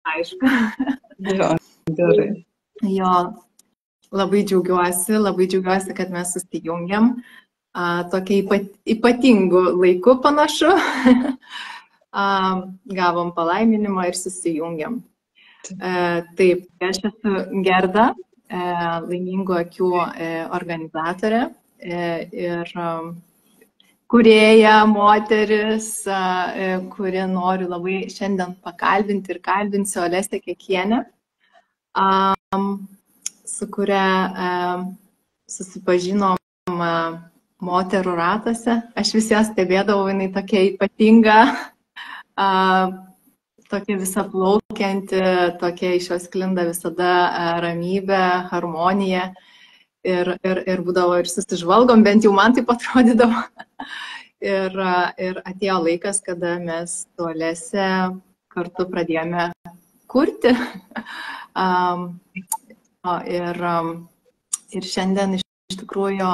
aišku. Jo, gerai. Jo, labai džiaugiuosi, kad mes susijungiam. Tokia ypatingų laikų panašu. Gavom palaiminimą ir susijungiam. Taip, aš esu Gerda, Laimingų akių organizatorė ir kūrėja, moteris, kuri noriu labai šiandien pakalbinti ir kalbinsiu Olesę Kekienę, su kuria susipažinom moterų ratuose. Aš vis ją stebėdavau, jinai tokia ypatinga, tokia visaplaukianti, tokia iš jos sklinda visada ramybė, harmonija. Ir būdavo ir susižvalgom, bent jau man taip atrodydavo. Ir atėjo laikas, kada mes su Olese kartu pradėjome kurti. Ir šiandien iš tikrųjų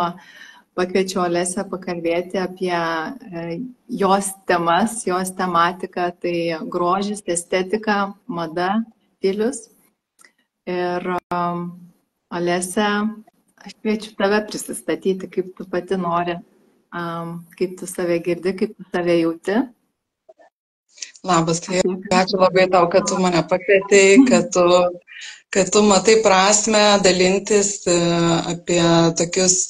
pakviečiu Olesę pakalbėti apie jos temas, jos tematiką, tai grožis, estetika, mada, stilius. Ir Olesę, aš kviečiu tave prisistatyti, kaip tu pati nori, kaip tu save girdi, kaip tu save jauti. Labas, tai ačiū labai tau, kad tu mane pakvietei, kad tu matai prasmę dalintis apie tokius,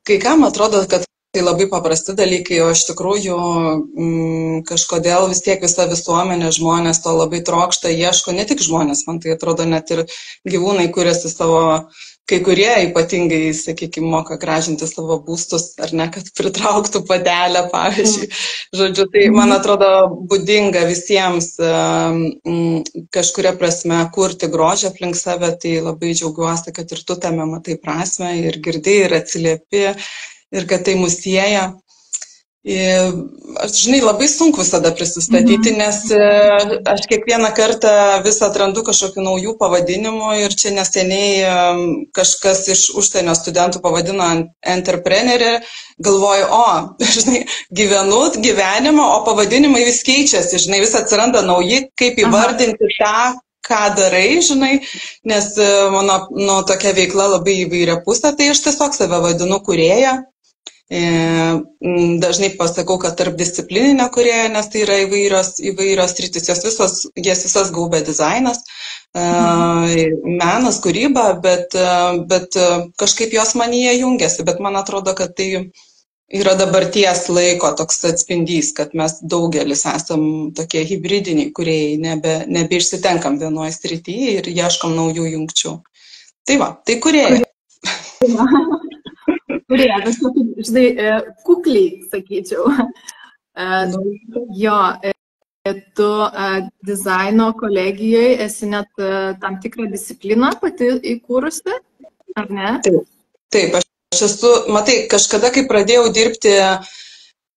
kai kam atrodo, kad tai labai paprasti dalykai, o iš tikrųjų kažkodėl vis tiek visa visuomenė, žmonės to labai trokšta, ieško, ne tik žmonės, man tai atrodo net ir gyvūnai kuriasi savo, kai kurie ypatingai, sakykime, moka gražinti savo būstus, ar ne, kad pritrauktų patelę, pavyzdžiui. Žodžiu, tai man atrodo būdinga visiems kažkuria prasme kurti grožį aplink save, tai labai džiaugiuosi, kad ir tu tame matai prasmę ir girdi, ir atsiliepi, ir kad tai mus sieja. Aš, žinai, labai sunku visada prisistatyti, nes aš kiekvieną kartą vis atrandu kažkokių naujų pavadinimų ir čia neseniai kažkas iš užsienio studentų pavadino entrepreneurė, galvoju, žinai, gyvenu gyvenimą, o pavadinimai vis keičiasi, žinai, vis atsiranda nauji, kaip įvardinti tą, ką darai, žinai, nes mano tokia veikla labai įvairia pusė, tai aš tiesiog save vadinu kūrėja. Dažnai pasakau, kad tarp disciplininė kūrėja, nes tai yra įvairios sritys, jas visas gaubia dizainas, menas, kūryba, bet kažkaip jos manyje jungiasi, bet man atrodo, kad tai yra dabarties laiko toks atspindys, kad mes daugelis esam tokie hibridiniai kūrėjai, nebeišsitenkam vienoje srityje ir ieškom naujų jungčių. Tai va, tai kūrėja. Kūrėja, žinai, kukliai, sakyčiau. Jo, tu dizaino kolegijoje esi net tam tikrą discipliną pati įkūrusi, ar ne? Taip, aš esu, matai, kažkada, kai pradėjau dirbti,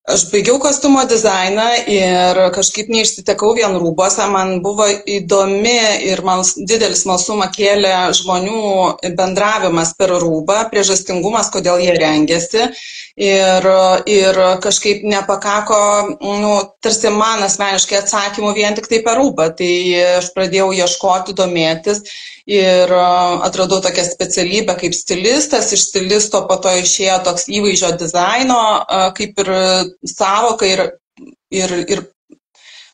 aš baigiau kostiumo dizainą ir kažkaip neišsitekau vien rūbose, man buvo įdomi ir man didelį smalsumą kėlė žmonių bendravimas per rūbą, priežastingumas, kodėl jie rengėsi ir kažkaip nepakako, tarsi man asmeniškai atsakymų vien tik tai per rūbą, tai aš pradėjau ieškoti, domėtis ir atradau tokią specialybę kaip stilistas, iš stilisto po to išėjo toks įvaizdžio dizaino, kaip ir savoka ir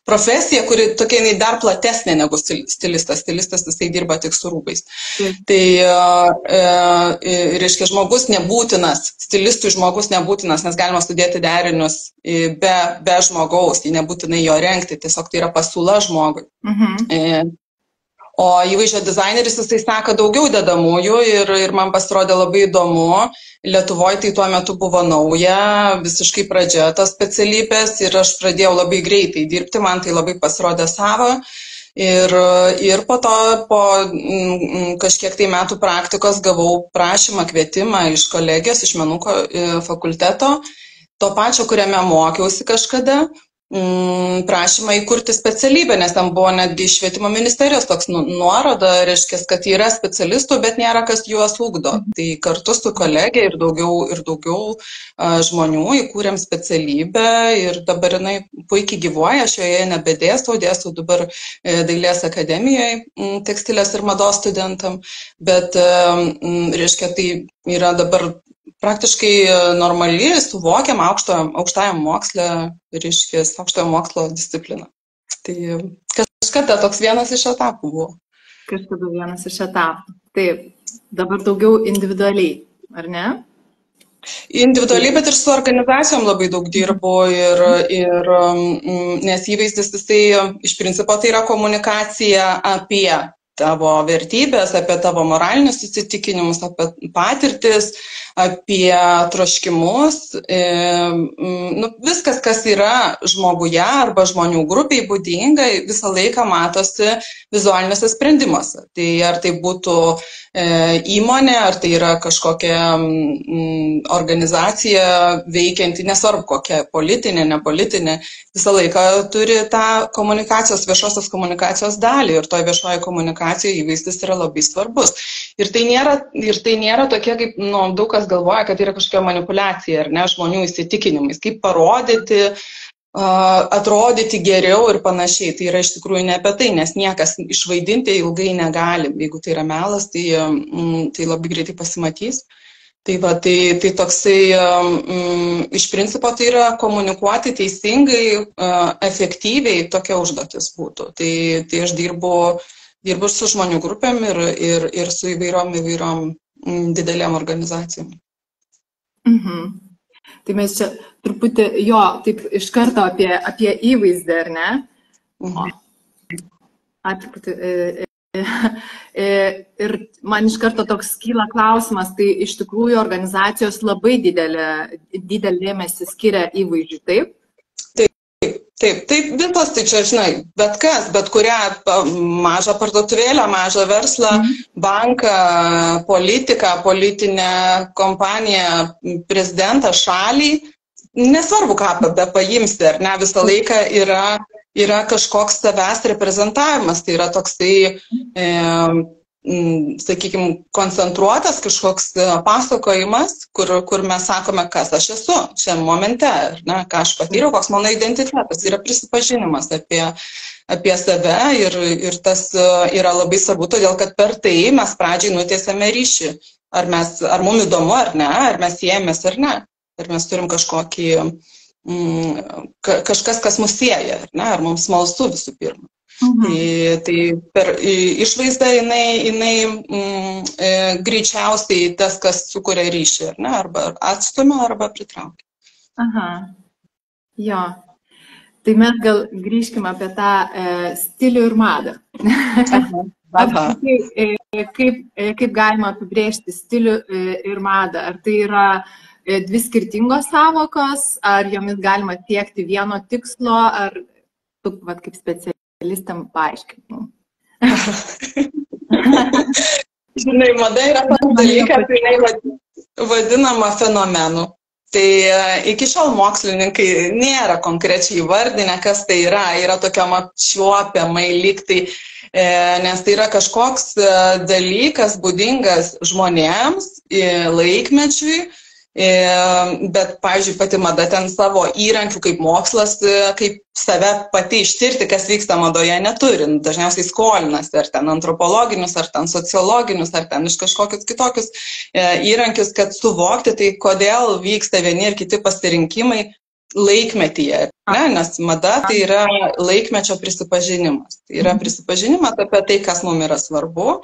profesija, kuri tokia jinai dar platesnė negu stilistas. Stilistas jisai dirba tik su rūbais. Tai reiškia, žmogus nebūtinas, stilistui žmogus nebūtinas, nes galima sudėti derinius be žmogaus, tai nebūtinai jo rengti, tiesiog tai yra pasiūla žmogui. O įvaizdžio dizaineris jisai seka daugiau dedamųjų ir man pasirodė labai įdomu. Lietuvoje tai tuo metu buvo nauja, visiškai pradžia tos specialybės ir aš pradėjau labai greitai dirbti, man tai labai pasirodė savo. Ir po to, po kažkiek tai metų praktikos gavau prašymą, kvietimą iš kolegijos, iš menų fakulteto, to pačio, kuriame mokiausi kažkada. prašymą įkurti specialybę, nes ten buvo netgi švietimo ministerijos toks nuoroda, reiškia, kad yra specialistų, bet nėra kas juos ugdo. Tai kartu su kolegė ir daugiau žmonių įkūrėm specialybę ir dabar jinai puikiai gyvuoja, aš joje nebedėstau, dėstau dabar Dailės akademijoje tekstilės ir mados studentam, bet, reiškia, tai yra dabar praktiškai normali, suvokiam aukštajam moksle, reiškia, aukštojo mokslo disciplina. Tai kažkada toks vienas iš etapų buvo. Kažkada vienas iš etapų. Taip, dabar daugiau individualiai, ar ne? Individualiai, bet ir su organizacijom labai daug dirbu, nes įvaizdis, jisai iš principo tai yra komunikacija apie tavo vertybės, apie tavo moralinius įsitikinimus, apie patirtis, apie troškimus. Viskas, kas yra žmoguje arba žmonių grupiai būdinga, visą laiką matosi vizualiniuose sprendimuose. Tai ar tai būtų įmonė, ar tai yra kažkokia organizacija veikianti, nesvarbu kokia, politinė, nepolitinė, visą laiką turi tą komunikacijos, viešosios komunikacijos dalį ir toje viešoje komunikacijoje įvaizdis yra labai svarbus. Ir tai nėra tokie, kaip daug kas galvoja, kad yra kažkokia manipulacija, ar ne, žmonių įsitikinimais, kaip parodyti, atrodyti geriau ir panašiai. Tai yra iš tikrųjų ne apie tai, nes niekas išvaidinti ilgai negali. Jeigu tai yra melas, tai labai greitai pasimatys. Tai toksai, iš principo tai yra komunikuoti teisingai, efektyviai, tokia užduotis būtų. Tai aš dirbu su žmonių grupėm ir su įvairiom didelėm organizacijom. Tai mes čia truputį, taip iš karto apie įvaizdį, ar ne? Ir man iš karto toks kyla klausimas, tai iš tikrųjų organizacijos labai didelį dėmesį skiria įvaizdžiui, taip? Taip, visos, tai čia, žinai, bet kas, bet kurią mažą parduotuvėlę, mažą verslą, banką, politiką, politinę kompaniją, prezidentą, šalį, nesvarbu, ką paimsi, ar ne, visą laiką yra kažkoks savęs reprezentavimas, tai yra toksai, sakykime, koncentruotas kažkoks pasakojimas, kur mes sakome, kas aš esu šiame momente, ne, ką aš patyriau, koks mano identitetas, yra prisipažinimas apie save ir tas yra labai svarbu, todėl kad per tai mes pradžiai nutiesiame ryšį, ar mums įdomu ar ne, ar mes siejamės ar ne, ar mes turim kažkokį, kažkas, kas mus sieja, ar ne, ar mums smalsu visų pirma. Tai per išvaizdą jinai greičiausiai tas, kas sukuria ryšį, ar ne, arba atstumia, arba pritraukia. Aha, jo. Tai mes gal grįžkime apie tą stilių ir madą. Kaip galima apibrėžti stilių ir madą? Ar tai yra dvi skirtingos sąvokos, ar jomis galima siekti vieno tikslo, ar tu, kaip specialistam paaiškinimų? Žinai, mada yra toks dalykas, tai jinai vadinama fenomenu. Tai iki šiol mokslininkai nėra konkrečiai įvardinę, kas tai yra tokiam apčiuopiamai lygtai, nes tai yra kažkoks dalykas būdingas žmonėms, laikmečiui, bet, pavyzdžiui, pati mada ten savo įrankių kaip mokslas, kaip save pati ištirti, kas vyksta madoje, neturint. Dažniausiai skolinasi, ar ten antropologinius, ar ten sociologinius, ar ten iš kažkokius kitokius įrankius, kad suvokti, tai kodėl vyksta vieni ir kiti pasirinkimai laikmetyje. Ne? Nes mada tai yra laikmečio prisipažinimas. Tai yra prisipažinimas apie tai, kas mums yra svarbu,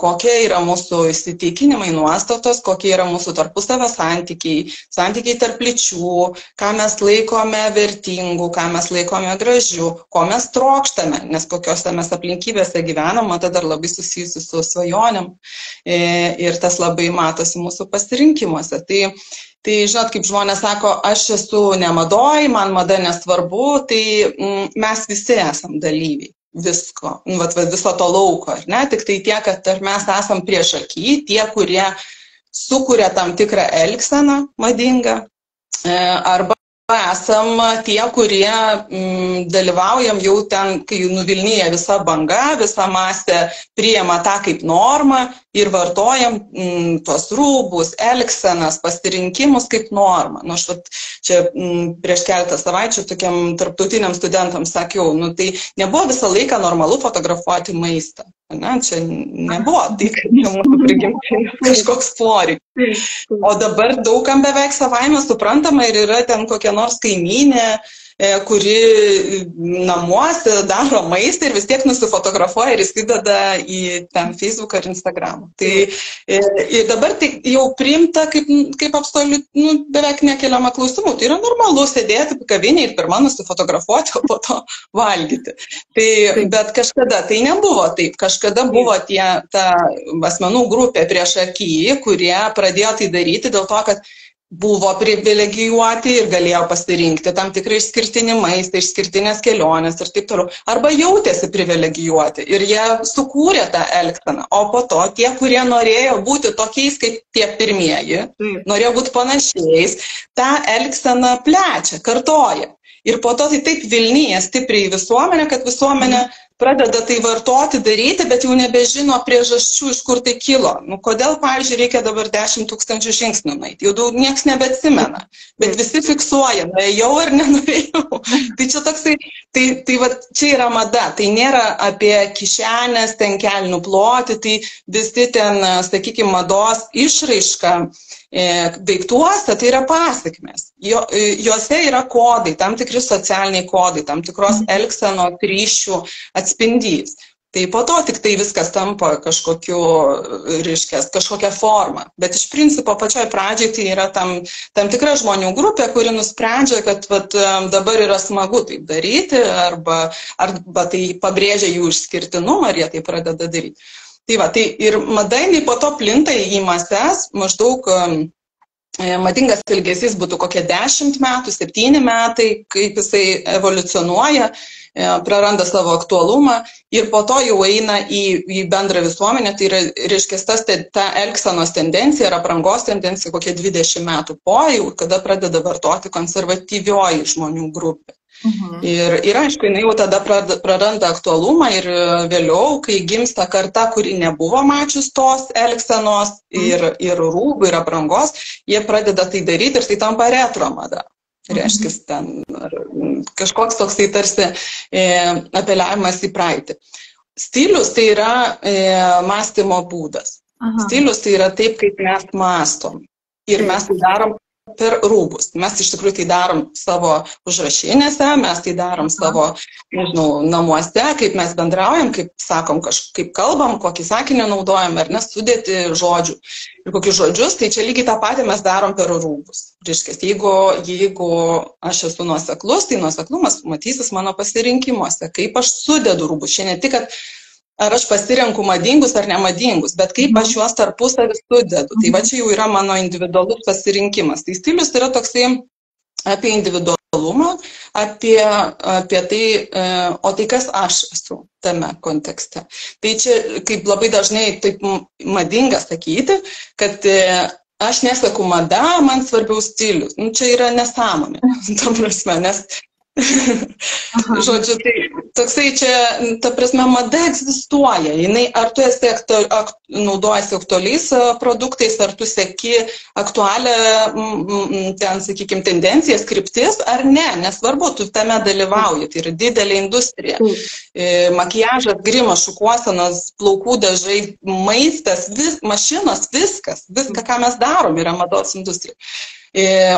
kokie yra mūsų įsitikinimai, nuostatos, kokie yra mūsų tarpusavio santykiai tarp lyčių, ką mes laikome vertingų, ką mes laikome gražių, ko mes trokštame, nes kokiose mes aplinkybėse gyvenam, mada dar labai susijusi su svajonėm ir tas labai matosi mūsų pasirinkimuose. Tai žinot, kaip žmonės sako, aš esu nemadoj, man mada nesvarbu, tai mes visi esam dalyviai visko, viso to lauko, ar ne? Tik tai tie, kad mes esam prieš akį, tie, kurie sukuria tam tikrą elgseną madingą, arba esam tie, kurie dalyvaujam jau ten, kai nuvilnyja visa banga, visa masė priima tą kaip normą ir vartojam tuos rūbus, elgsenas, pasirinkimus kaip normą. Nu, aš čia prieš keletą savaičių tokiam tarptautiniam studentams sakiau, nu, tai nebuvo visą laiką normalu fotografuoti maistą. Ne, čia nebuvo tai, kad mūsų prigimtinis kažkoks poreikis. O dabar daugam beveik savaime suprantama ir yra ten kokia nors kaimynė, kuri namuose daro maistą ir vis tiek nusifotografuoja ir įsideda į ten Facebook ar Instagram. Tai ir dabar tai jau priimta kaip absoliut, beveik nekeliama klausimų. Tai yra normalu sėdėti kavinėje ir pirmą nusifotografuoti, o po to valgyti. Tai, bet kažkada tai nebuvo taip. Kažkada buvo ta asmenų grupė prieš akį, kurie pradėjo tai daryti dėl to, kad buvo privilegijuoti ir galėjo pasirinkti tam tikrą išskirtinį maistą, išskirtinės kelionės ir taip toliau. Arba jautėsi privilegijuoti ir jie sukūrė tą elgseną. O po to tie, kurie norėjo būti tokiais kaip tie pirmieji, norėjo būti panašiais, tą elgseną plečia, kartoja. Ir po to tai taip vilnyja stipriai į visuomenę, kad visuomenė pradeda tai vartoti, daryti, bet jau nebežino priežasčių, iš kur tai kilo. Nu, kodėl, pavyzdžiui, reikia dabar 10 000 žingsnių nueiti? Jau daug nieks nebeatsimena, bet visi fiksuoja, nuėjau ar nenuėjau. Tai čia toksai, tai va, čia yra mada, tai nėra apie kišenės, ten kelnių plotį, tai visi ten, sakykime, mados išraiška daiktuose, tai yra pasekmės. Juose yra kodai, tam tikri socialiniai kodai, tam tikros elgsenos ryšių atspindys. Tai po to tik tai viskas tampa kažkokia forma. Bet iš principo pačioj pradžiai tai yra tam tikra žmonių grupė, kuri nusprendžia, kad dabar yra smagu taip daryti, arba tai pabrėžia jų išskirtinumą, ar jie tai pradeda daryti. Tai va, tai ir mada jinai po to plinta į mases, maždaug madingas elgesys būtų kokie 10 metų, 7 metai, kaip jisai evoliucionuoja, praranda savo aktualumą ir po to jau eina į bendrą visuomenę, tai yra, reiškia, ta elgsenos tendencija ar aprangos tendencija kokie 20 metų po, jau kada pradeda vartoti konservatyvioji žmonių grupė. Ir aišku, jinai jau tada praranda aktualumą ir vėliau, kai gimsta karta, kuri nebuvo mačius tos elgsenos ir rūbų, ir aprangos, jie pradeda tai daryti ir tai tampa retro mada. Reiškia, ten kažkoks toksai tarsi apeliavimas į praeitį. Stilius tai yra mąstymo būdas. Stilius tai yra taip, kaip mes mąstom. Ir mes tai darom per rūbus. Mes iš tikrųjų tai darom savo užrašinėse, mes tai darom savo, nežinau, namuose, kaip mes bendraujam, kaip sakom, kaip kalbam, kokį sakinį naudojam, ar nesudėti žodžių. Ir kokius žodžius, tai čia lygiai tą patį mes darom per rūbus. Reiškia, jeigu aš esu nuoseklus, tai nuoseklumas matysis mano pasirinkimuose, kaip aš sudedu rūbus. Čia ne tik, kad ar aš pasirenku madingus ar nemadingus, bet kaip aš juos tarpusavį sudedu. Tai va čia jau yra mano individualus pasirinkimas. Tai stilius yra toksai apie individualumą, apie tai, o tai kas aš esu tame kontekste. Tai čia kaip labai dažnai taip madinga sakyti, kad aš nesaku mada, man svarbiau stilius. Nu, čia yra nesąmonė, ta prasme, nes žodžiu, tai toksai čia, ta prasme, mada egzistuoja. Jinai, ar tu esi naudojasi aktualiais produktais, ar tu seki aktualią, ten, sakykime, tendencijas, kryptis, ar ne, nesvarbu, tu tame dalyvauji. Tai yra didelė industrija. Makiažas, grimas, šukuosenos, plaukų dažai, maistas, mašinos, viskas, ką mes darom, yra mados industrija.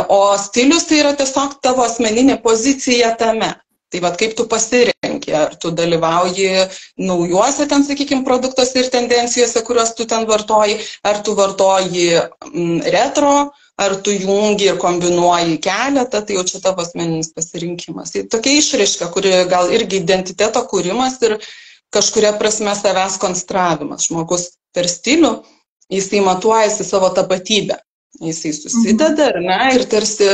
O stilius tai yra tiesiog tavo asmeninė pozicija tame. Tai vad kaip tu pasirenki, ar tu dalyvauji naujuose ten, sakykime, produktuose ir tendencijose, kuriuos tu ten vartoji, ar tu vartoji retro, ar tu jungi ir kombinuoji keletą, tai jau čia tavo asmeninis pasirinkimas. Tai tokia išraiška, kuri gal irgi identiteto kūrimas ir kažkuria prasme savęs konstravimas. Žmogus per stilių, jisai matuojasi savo tapatybę. Jisai susideda, ar ne, ir tarsi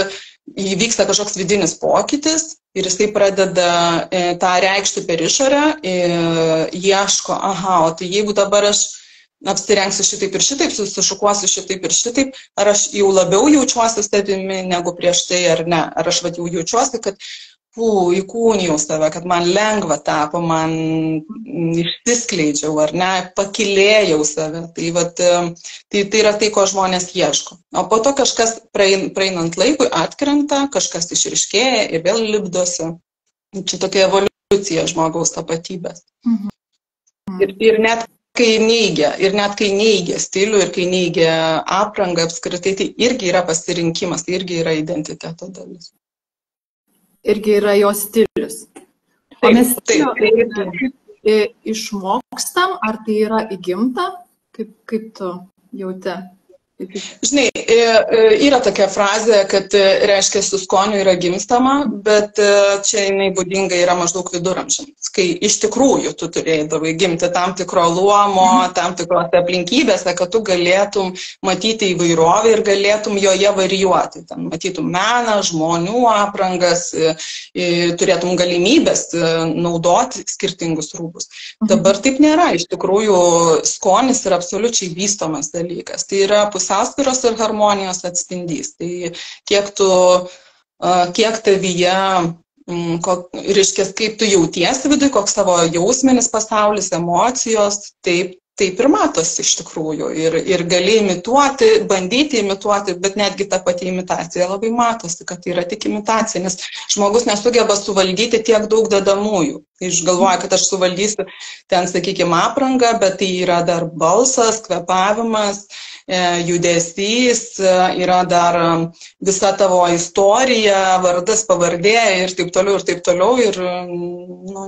įvyksta kažkoks vidinis pokytis ir jisai pradeda tą reikšti per išorę, ieško, o tai jeigu dabar aš apsirengsiu šitaip ir šitaip, susišukuosiu šitaip ir šitaip, ar aš jau labiau jaučiuosi savimi negu prieš tai ar ne, ar aš jau jaučiuosi, kad įkūnijau save, kad man lengva tapo, man išsiskleidžiau, ar ne, pakilėjau save. Tai yra tai, ko žmonės ieško. O po to kažkas praeinant laikui atkrenta, kažkas išryškėja ir vėl lipdosi. Čia tokia evoliucija žmogaus tapatybės. Ir net kai neigia stilių ir kai neigia aprangą apskritai, tai irgi yra pasirinkimas, tai irgi yra identiteto dalis. Irgi yra jo stilius. O mes išmokstam, ar tai yra įgimta? Kaip tu jauti? Žinai, yra tokia frazė, kad reiškia su skoniu yra gimstama, bet čia jinai būdinga yra maždaug viduramžiams, kai iš tikrųjų tu turėdavai gimti tam tikro luomo, tam tikrose aplinkybėse, kad tu galėtum matyti įvairovę ir galėtum joje varijuoti. Ten matytum meną, žmonių aprangas, turėtum galimybės naudoti skirtingus rūbus. Dabar taip nėra, iš tikrųjų skonis yra absoliučiai vystomas dalykas. Tai yra pusiausvyros ir harmonijos atspindys. Tai kiek tavyje, reiškia, kaip tu jautiesi viduje, koks savo jausminis pasaulis, emocijos, taip ir matosi iš tikrųjų. Ir gali imituoti, bandyti imituoti, bet netgi ta pati imitacija labai matosi, kad tai yra tik imitacija, nes žmogus nesugeba suvaldyti tiek daug dedamųjų. Aš galvoju, kad aš suvaldysiu ten, sakykime, aprangą, bet tai yra dar balsas, kvėpavimas, judesys, yra dar visa tavo istorija, vardas, pavardė ir taip toliau ir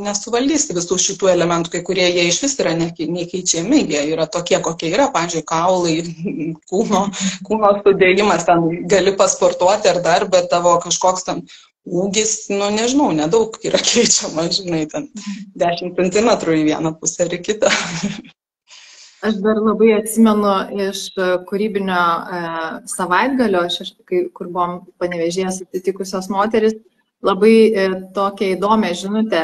nesuvaldysi visų šitų elementų, kai kurie jie iš vis yra nekeičiami, jie yra tokie, kokie yra, pavyzdžiui, kaulai, kūno sudėjimas, ten gali pasportuoti ar dar, bet tavo kažkoks ten ūgis, nežinau, nedaug yra keičiama, žinai, ten 10 centimetrų į vieną pusę ir į kitą. Aš dar labai atsimenu iš kūrybinio savaitgalio, kur buvom Panevėžyje susitikusios moteris, labai tokią įdomią žinutę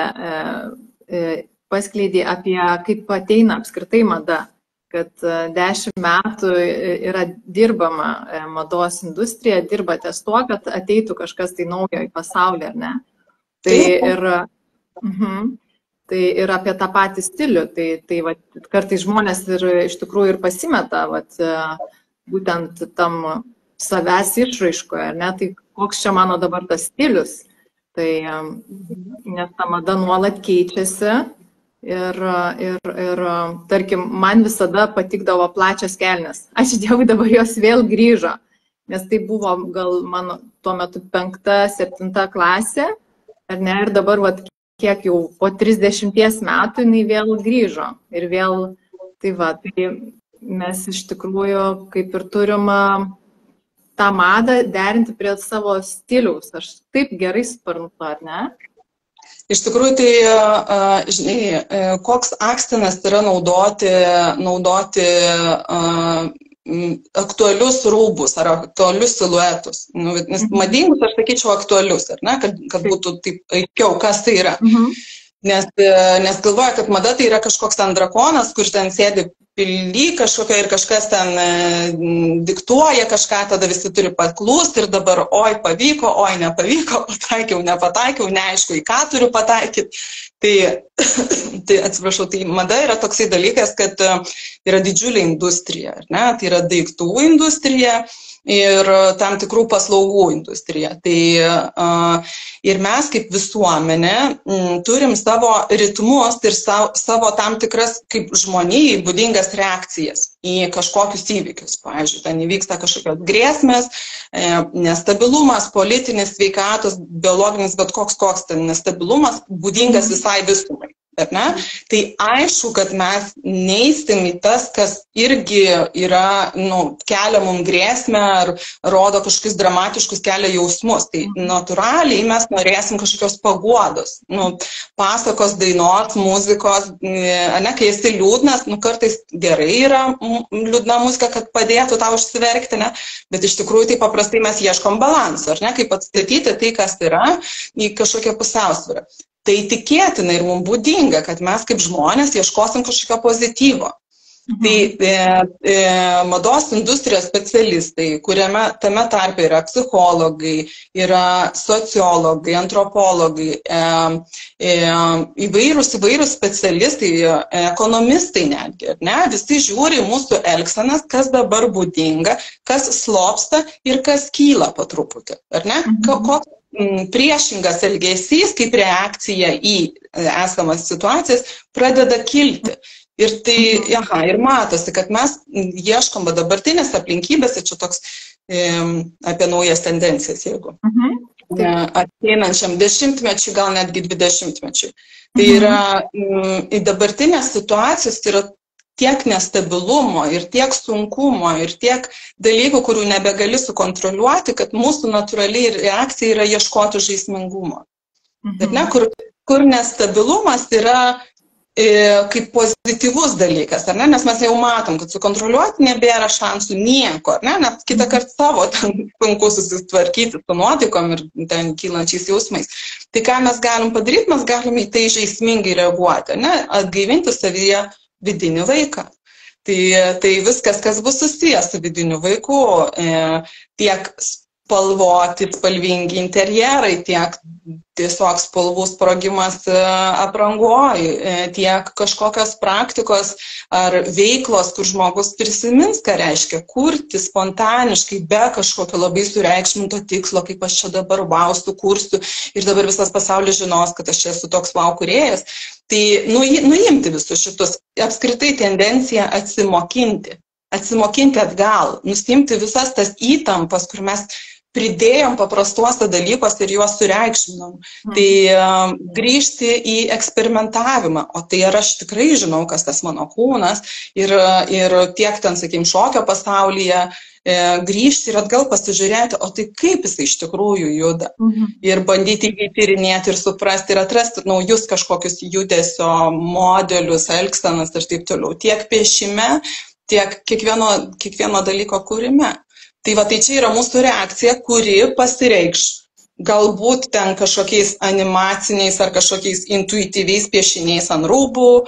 paskleidė apie kaip ateina apskritai mada, kad 10 metų yra dirbama mados industrija, dirba ties tuo, kad ateitų kažkas tai naujo į pasaulį, ar ne? Tai ir apie tą patį stilių, tai kartais žmonės iš tikrųjų ir pasimeta būtent tam savęs išraiškoje, ar ne, tai koks čia mano dabar tas stilius, tai nes ta mada nuolat keičiasi ir tarkim, man visada patikdavo plačios kelnės, ačiū Dievui dabar jos vėl grįžo, nes tai buvo gal mano tuo metu 5-7 klasė, ar ne, ir dabar kiek jau po 30 metų jinai vėl grįžo. Ir vėl, tai mes iš tikrųjų kaip ir turim tą madą derinti prie savo stiliaus. Aš taip gerai suprantu, ar ne? Iš tikrųjų, tai, žinai, koks akstinas yra naudoti aktualius rūbus ar aktualius siluetus. Nes madingus, aš sakyčiau, aktualius, ar ne, kad būtų taip aiškiau, kas tai yra. Nes galvoja, kad mada tai yra kažkoks ten drakonas, kur ten sėdi pily kažkokia ir kažkas ten diktuoja kažką, tada visi turi paklūsti ir dabar oi pavyko, oi nepavyko, pataikiau, nepataikiau, neaišku, į ką turiu pataikyti. Tai atsiprašau, tai mada yra toksai dalykas, kad yra didžiulė industrija, ar ne? Tai yra daiktų industrija ir tam tikrų paslaugų industrija. Tai ir mes kaip visuomenė turim savo ritmus ir savo tam tikras kaip žmonijai būdingas reakcijas į kažkokius įvykius. Pavyzdžiui, ten įvyksta kažkokios grėsmės, nestabilumas, politinis, sveikatos, biologinis, bet koks ten nestabilumas būdingas visai visumai. Tai aišku, kad mes neįsim į tas, kas irgi yra, kelia mums grėsmę ar rodo kažkokius dramatiškus kelia jausmus. Tai natūraliai mes norėsim kažkokios paguodos, pasakos, dainos, muzikos, kai esi liūdnas, kartais gerai yra liūdna muzika, kad padėtų tau užsiverkti, bet iš tikrųjų tai paprastai mes ieškom balanso, kaip atstatyti tai, kas yra, į kažkokią pusiausvyrą. Tai tikėtina ir mums būdinga, kad mes kaip žmonės ieškosim kažkokio pozityvo. Tai mados industrijos specialistai, kuriame tame tarpe yra psichologai, yra sociologai, antropologai, įvairūs specialistai, ekonomistai netgi, ne? Visi žiūri mūsų elgsenas, kas dabar būdinga, kas slopsta ir kas kyla po truputį, ar ne? Koks priešingas elgesys, kaip reakcija į esamas situacijas, pradeda kilti. Ir tai, ir matosi, kad mes ieškom dabartinės aplinkybės, čia toks apie naujas tendencijas, jeigu ateinančiam 10-mečiui, gal netgi 20-mečiui. Tai yra, į dabartinės situacijos yra tiek nestabilumo ir tiek sunkumo ir tiek dalykų, kurių nebegali sukontroliuoti, kad mūsų natūraliai reakcija yra ieškoti žaismingumo. Bet ne, kur nestabilumas yra kaip pozityvus dalykas, ar ne? Nes mes jau matom, kad sukontroliuoti nebėra šansų nieko, ar ne? Net kitą kartą savo sunku susitvarkyti su nuotaikom ir ten kylančiais jausmais. Tai ką mes galim padaryti, mes galim į tai žaismingai reaguoti, ar ne? Atgaivinti savyje vidinį vaiką. Tai viskas, kas bus susijęs su vidiniu vaiku, tiek spalvoti, spalvingi interjerai, tiek tiesiog spalvų sprogimas aprangoj, tiek kažkokios praktikos ar veiklos, kur žmogus prisimins, ką reiškia kurti spontaniškai, be kažkokio labai sureikšminto tikslo, kaip aš čia dabar sukursiu ir dabar visas pasaulis žinos, kad aš čia esu toks kūrėjas. Tai nuimti visus šitus, apskritai tendencija atsimokinti atgal, nusimti visas tas įtampas, kur mes pridėjom paprastuose dalykuose ir juos sureikšminom. Tai grįžti į eksperimentavimą, o tai ar aš tikrai žinau, kas tas mano kūnas ir tiek ten, sakykim, šokio pasaulyje, grįžti ir atgal pasižiūrėti, o tai kaip jis iš tikrųjų juda. Ir bandyti jį tyrinėti ir suprasti ir atrasti naujus kažkokius judesio modelius, elgsenas ir taip toliau. Tiek piešime, tiek kiekvieno dalyko kūrime. Tai va, tai čia yra mūsų reakcija, kuri pasireikš galbūt ten kažkokiais animaciniais ar kažkokiais intuityviais piešiniais ant rūbų,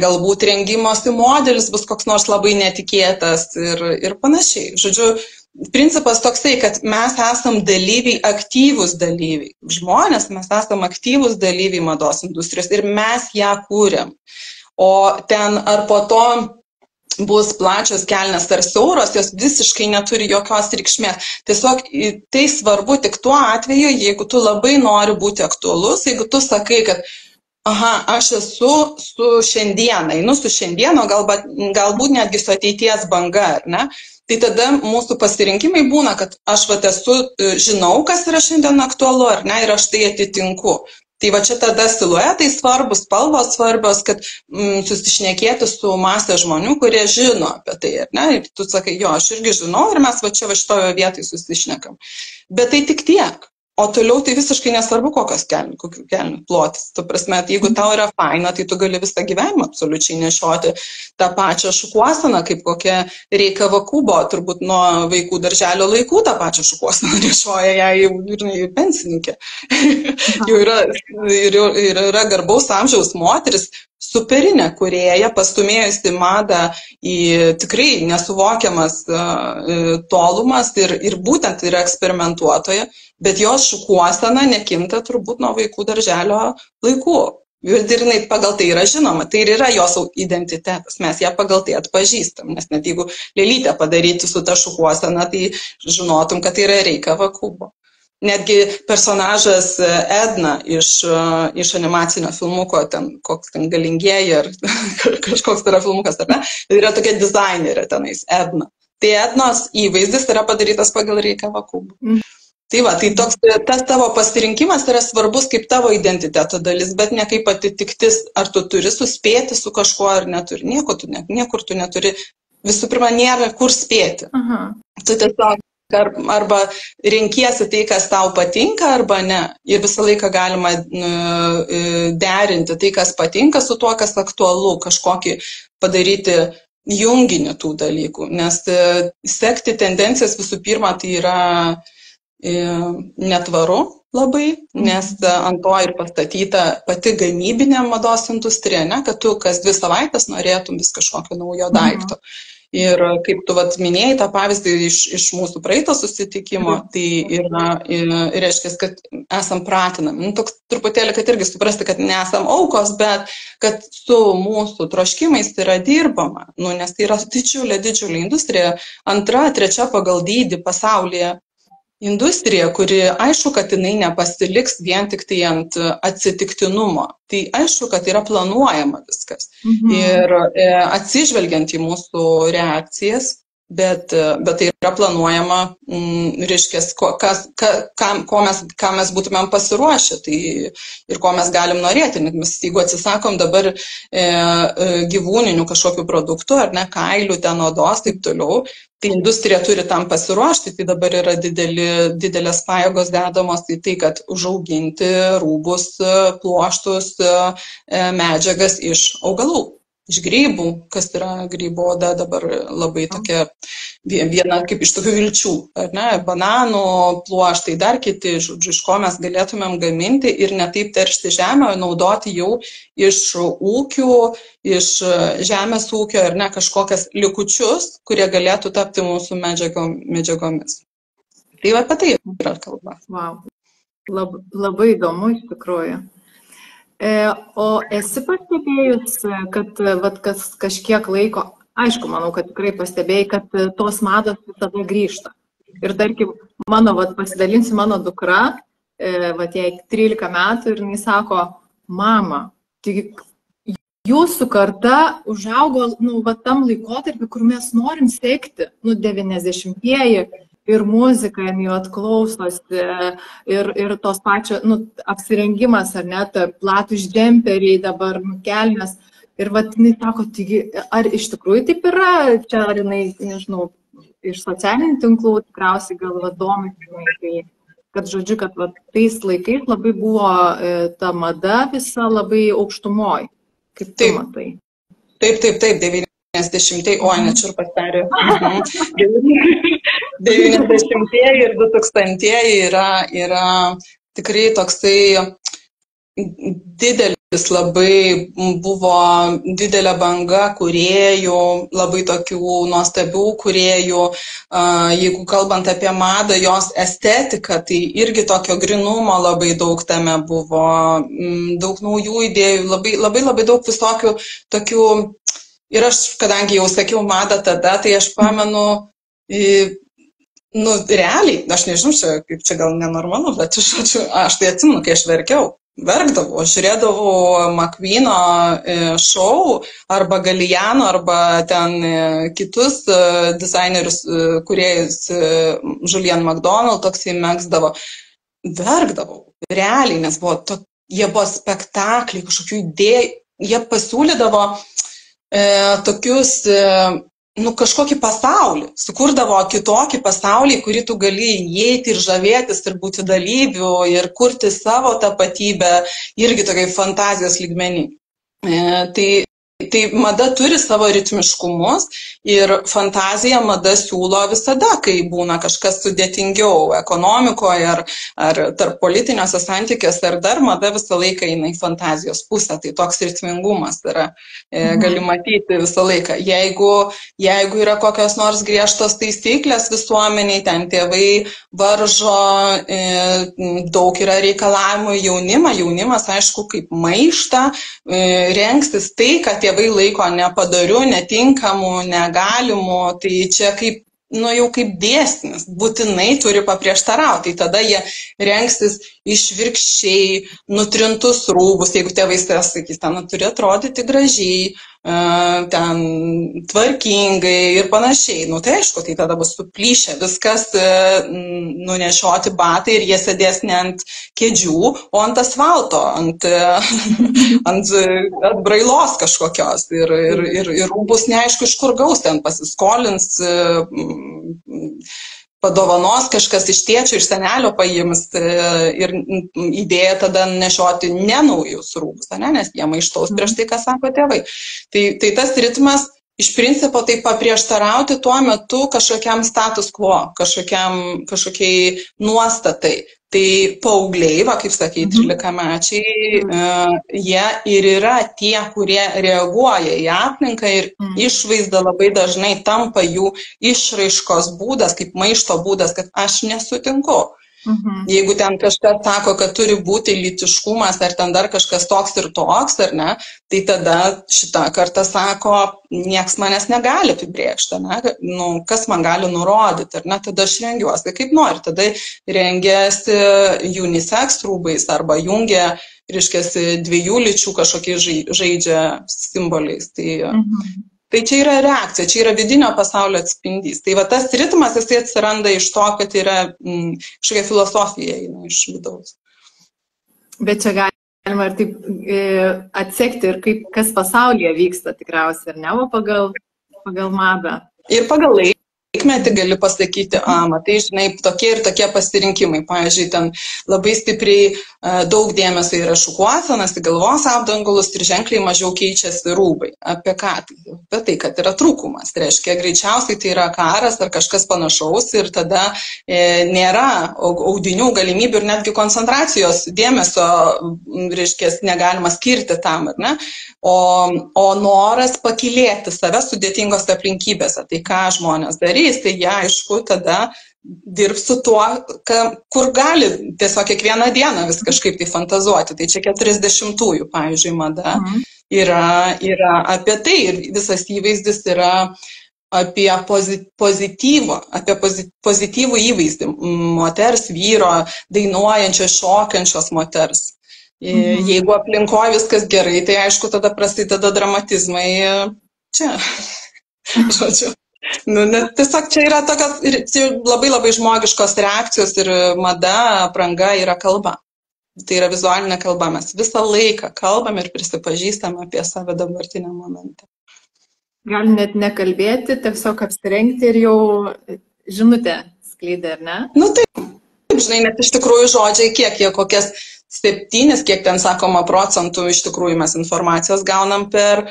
galbūt rengimosi modelis bus koks nors labai netikėtas ir panašiai. Žodžiu, principas toksai, kad mes esam dalyviai, aktyvūs dalyviai. Žmonės, mes esam aktyvūs dalyviai mados industrijos ir mes ją kūrėm. O ten ar po to bus plačios kelnės ar siauros, jos visiškai neturi jokios reikšmės. Tiesiog tai svarbu tik tuo atveju, jeigu tu labai nori būti aktualus, jeigu tu sakai, kad aš esu su šiandieną, einu su šiandieno, galbūt netgi su ateities banga, ar ne? Tai tada mūsų pasirinkimai būna, kad aš žinau, kas yra šiandien aktualu, ar ne, ir aš tai atitinku. Tai va čia tada siluetai svarbus, spalvos svarbios, kad susišnekėti su masė žmonių, kurie žino apie tai, ar ne? Ir tu sakai, jo, aš irgi žinau ir mes va čia šitoje vietoje susišnekam. Bet tai tik tiek. O toliau tai visiškai nesvarbu, kokių kelnių plotis. Tu prasme, jeigu tau yra faina, tai tu gali visą gyvenimą absoliučiai nešioti tą pačią šukuoseną, kaip kokia Reika Vakubo, turbūt nuo vaikų darželio laikų tą pačią šukuoseną nešioja ją ir pensininkė. Jau yra garbaus amžiaus moteris, superinė kūrėja, pastumėjusi madą į tikrai nesuvokiamas tolumas ir būtent yra eksperimentuotoja, bet jos šukuosena nekinta turbūt nuo vaikų darželio laikų. Ir jinai pagal tai yra žinoma, tai ir yra jos identitetas, mes ją pagal tai atpažįstam, nes net jeigu lėlytę padaryti su ta šukuosena, tai žinotum, kad tai yra Reika Vakubo. Netgi personažas Edna iš animacinio filmuko, koks ten galingieji ar kažkoks yra filmukas, ar ne, yra tokia dizainerė tenais, Edna. Tai Ednos įvaizdis yra padarytas pagal Reiką Vakubo. Tai va, tai tas tavo pasirinkimas yra svarbus kaip tavo identiteto dalis, bet ne kaip atitiktis, ar tu turi suspėti su kažkuo ar neturi. Niekur tu neturi, visų pirma, nėra kur spėti. Tu tiesiog arba renkiesi tai, kas tau patinka, arba ne. Ir visą laiką galima derinti tai, kas patinka, su tuo, kas aktualu, kažkokį padaryti junginį tų dalykų. Nes sekti tendencijas visų pirma tai yra netvaru, labai, nes ant to ir pastatyta pati gamybinė mados industrija, ne, kad tu kas 2 savaitės norėtum vis kažkokio naujo daikto. Ir kaip tu minėjai tą pavyzdį iš mūsų praeito susitikimo, tai reiškia, kad esam pratinami. Nu, toks truputėlį, kad irgi suprasti, kad nesam aukos, bet kad su mūsų troškimais yra dirbama. Nu, nes tai yra didžiulė industrija, 2, 3 pagal dydį pasaulyje industrija, kuri aišku, kad jinai nepasiliks vien tik tai ant atsitiktinumo. Tai aišku, kad yra planuojama viskas. Ir atsižvelgiant į mūsų reakcijas, bet tai yra planuojama, reiškia, ką mes būtumėm pasiruošę, tai ir ko mes galim norėti. Nes jeigu atsisakom dabar gyvūninių kažkokių produktų, ar ne, kailių, ten odos, taip toliau, tai industrija turi tam pasiruošti, tai dabar yra didelės pajėgos dedamos į tai, kad užauginti rūbus, pluoštus, medžiagas iš augalų, iš grybų, kas yra grybo oda dabar labai tokia viena kaip iš tokių vilčių, ar ne, bananų pluoštai, dar kiti, žodžiu, iš ko mes galėtumėm gaminti ir ne taip teršti žemę, naudoti jau iš ūkių, iš žemės ūkio, ar ne, kažkokias likučius, kurie galėtų tapti mūsų medžiagomis. Tai apie tai yra kalba. Wow. Labai įdomu iš tikrųjų. O esi pastebėjus, kad kažkiek laiko, aišku, manau, kad tikrai pastebėjai, kad tos mados visada grįžta. Ir tarkim, pasidalinsiu mano dukra, jai 13 metų ir jinai sako, mama, tik jūsų karta užaugo tam laikotarpį, kur mes norim sekti, 90-ieji. Ir muzika, jų atklausosi, ir tos pačios, apsirengimas, ar net, platus džemperiai dabar, kelnes. Ir jinai sako, ar iš tikrųjų taip yra, čia ar jinai, nežinau, iš socialinių tinklų tikriausiai gal domisi, kad žodžiu, kad tais laikais labai buvo ta mada visa labai aukštumoj. Kaip tu matai? Taip, 90-ieji, net šiurpas perėjo. 90-ieji ir 2000-ieji yra tikrai toksai didelis, labai buvo didelė banga kūrėjų, labai tokių nuostabių kūrėjų. Jeigu kalbant apie madą, jos estetiką, tai irgi tokio grynumo labai daug tame buvo, daug naujų idėjų, labai daug visokių tokių. Ir aš, kadangi jau sakiau madą tada, tai aš pamenu, realiai, aš nežinau, kaip čia gal nenormalu, bet aš tai atsimenu, kai aš verkdavau, aš žiūrėdavau McQueen šou, arba Galliano, arba ten kitus dizainerius, kūrėjus, Julien McDonald toksai megzdavo, verkdavau, realiai, nes jie buvo spektakliai, kažkokių idėjų, jie pasiūlydavo tokius, kažkokį pasaulį, sukurdavo kitokį pasaulį, kurį tu gali įeiti ir žavėtis ir būti dalyviu ir kurti savo tapatybę, irgi tokiai fantazijos lygmenį. Tai mada turi savo ritmiškumus ir fantaziją mada siūlo visada, kai būna kažkas sudėtingiau ekonomikoje ar tarp politiniuose santykiuose, ar dar mada visą laiką eina į fantazijos pusę. Tai toks ritmingumas yra, gali matyti visą laiką. Jeigu yra kokios nors griežtos taisyklės visuomeniai, ten tėvai varžo, daug yra reikalavimų jaunimas, aišku, kaip maištą, rengsis tai, kad tėvai laiko nepadariu, netinkamu, negalimu, tai čia kaip, jau kaip dėsnis, būtinai turi paprieštarauti, tai tada jie rengsis išvirkščiai, nutrintus rūbus, jeigu tėvai sakys, ten turi atrodyti gražiai, ten tvarkingai ir panašiai. Tai aišku, tai tada bus suplyšę viskas, nunešioti batai ir jie sėdės ne ant kėdžių, o ant asfalto, ant brailos kažkokios ir rūbus neaišku iš kur gaus, ten pasiskolins, padovanos kažkas iš tėčio, iš senelio paims ir idėja tada nešioti nenaujus rūbus, nes jie maištaus prieš tai, ką sako tėvai. Tai tas ritmas iš principo tai paprieštarauti tuo metu kažkokiam status quo, kažkokiai nuostatai. Tai paaugliai, va, kaip sakai, 13-mečiai, jie ir yra tie, kurie reaguoja į aplinką ir išvaizda labai dažnai tampa jų išraiškos būdas, kaip maišto būdas, kad aš nesutinku. Jeigu ten kažkas sako, kad turi būti lytiškumas ar ten dar kažkas toks ir toks, ar ne, tai tada šitą kartą sako, nieks manęs negali apibrėžti, ne, nu, kas man gali nurodyti, ar ne, tada aš rengiuosi kaip nori, tada rengiasi unisex rūbais arba jungia, reiškiasi, dviejų lyčių kažkokiai žaidžia simboliais. Tai čia yra reakcija, čia yra vidinio pasaulio atspindys. Tai va tas ritmas, jisai atsiranda iš to, kad yra kažkokia filosofija iš vidaus. Bet čia galima ir taip atsekti ir kaip, kas pasaulyje vyksta tikriausiai, ar ne, o pagal madą. Ir pagal laikmetį gali pasakyti, matai, žinai, tokie ir tokie pasirinkimai. Pavyzdžiui, ten labai stipriai daug dėmesio yra šukuosenas, į galvos apdangalus ir ženkliai mažiau keičiasi rūbai. Apie ką? Apie tai, kad yra trūkumas. Tai reiškia, greičiausiai tai yra karas ar kažkas panašaus ir tada nėra audinių galimybių ir netgi koncentracijos dėmesio, reiškia, negalima skirti tam, ar ne? O noras pakylėti save sudėtingose aplinkybėse. Tai ką žmonės darys, tai jie, aišku, tada dirbs su tuo, kur gali tiesiog kiekvieną dieną vis kažkaip tai fantazuoti. Tai čia 40-ųjų, pavyzdžiui, mada yra apie tai ir visas įvaizdis yra apie pozityvų įvaizdį moters, vyro, dainuojančios, šokančios moters. Jeigu aplinkoje viskas gerai, tai aišku, tada prasideda dramatizmai čia. Žodžiu. Nu, tiesiog čia yra tokios labai labai žmogiškos reakcijos ir mada, apranga yra kalba. Tai yra vizualinė kalba. Mes visą laiką kalbam ir prisipažįstam apie save dabartinę momentą. Gali net nekalbėti, tiesiog apsirengti ir jau žinutę skleidė, ar ne? Nu taip, žinai, net iš tikrųjų žodžiai, kiek jie kokias 7, kiek ten sakoma procentų iš tikrųjų mes informacijos gaunam per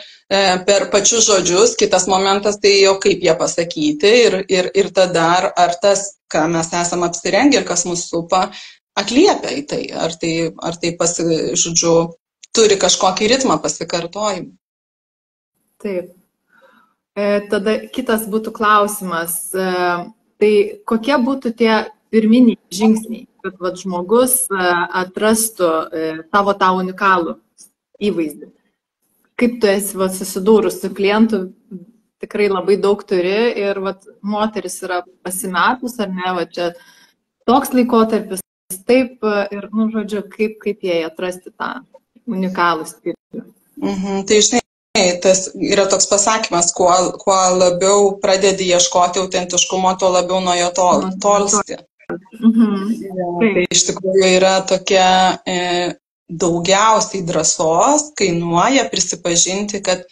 pačius žodžius. Kitas momentas tai jau kaip jie pasakyti ir tada ar tas, ką mes esam apsirengę ir kas mus supa, atliepia į tai. Ar tai žodžiu, turi kažkokį ritmą pasikartojimą. Taip. Tada kitas būtų klausimas. Tai kokie būtų tie pirminiai žingsniai, kad žmogus atrastų tavo tą unikalų įvaizdį? Kaip tu esi susidūrus su klientu, tikrai labai daug turi ir moteris yra pasimetus, ar ne, čia toks laikotarpis, taip ir, nu, žodžiu, kaip jai atrasti tą unikalų stilių. Tai žinai, tas yra toks pasakymas, kuo labiau pradedi ieškoti autentiškumo, tuo labiau nuo jo tolsti. Tai iš tikrųjų yra tokia daugiausiai drąsos kainuoja prisipažinti, kad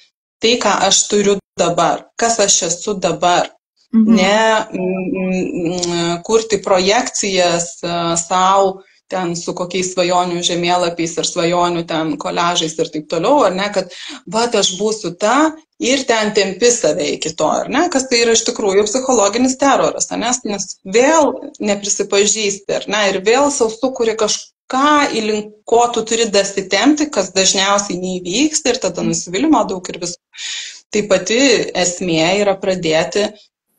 tai, ką aš turiu dabar, kas aš esu dabar, ne kurti projekcijas savo ten su kokiais svajonių žemėlapiais ir svajonių ten koliažais ir taip toliau, ar ne, kad aš būsiu ta ir ten tempi save iki to, ar ne, kas tai yra iš tikrųjų psichologinis teroras, nes vėl neprisipažįsti, ar ne, ir vėl sau sukuri kažką, link ko tu turi dasitemti, kas dažniausiai neįvyksta ir tada nusivylimo daug ir visų. Tai pati esmė yra pradėti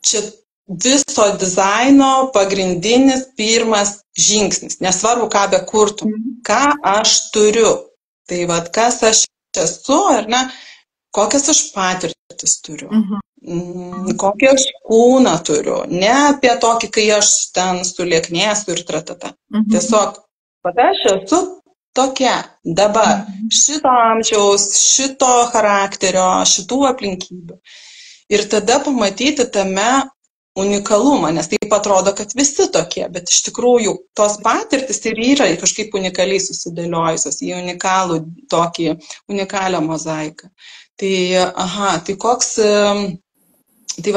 čia viso dizaino pagrindinis pirmas žingsnis, nesvarbu, ką bekurtum, ką aš turiu. Tai kas aš esu, ar ne, kokias aš patirtis turiu, kokį aš kūną turiu, ne apie tokį, kai aš ten sulieknėsiu ir tratata. Tiesiog, aš esu tokia dabar, šito amžiaus, šito charakterio, šitų aplinkybių. Ir tada pamatyti tame unikalumą, nes taip atrodo, kad visi tokie, bet iš tikrųjų tos patirtis ir yra kažkaip unikaliai susidėliojusios į unikalią mozaiką. Tai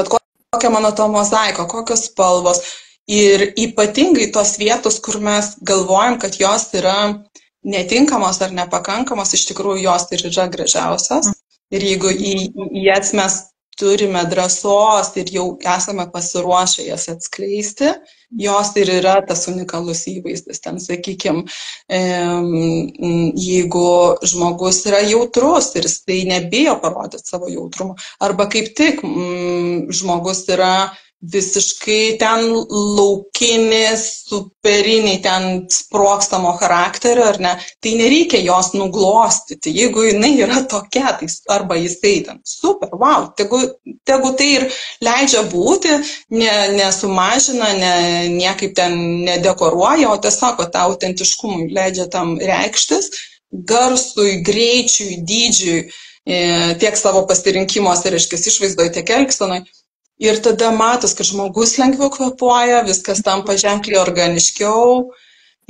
kokia mano to mozaika, kokios spalvos ir ypatingai tos vietos, kur mes galvojam, kad jos yra netinkamos ar nepakankamos, iš tikrųjų jos ir yra gražiausios. Ir jeigu į jas mes turime drąsos ir jau esame pasiruošę jas atskleisti, jos ir yra tas unikalus įvaizdis. Ten, sakykime, jeigu žmogus yra jautrus ir jis tai nebijo parodyti savo jautrumo, arba kaip tik žmogus yra visiškai ten laukinis, superiniai, ten sprokstamo charakterio, ar ne, tai nereikia jos nuglostyti. Jeigu jinai yra tokia, tai arba jisai ten, super, wow, tegu tai ir leidžia būti, nesumažina, niekaip ten nedekoruoja, o tiesiog tą autentiškumui leidžia tam reikštis, garsui, greičiui, dydžiui, tiek savo pasirinkimuose, reiškia, išvaizdoje, tiek elgsenoj. Ir tada matos, kad žmogus lengviau kvėpuoja, viskas tampa ženkliai organiškiau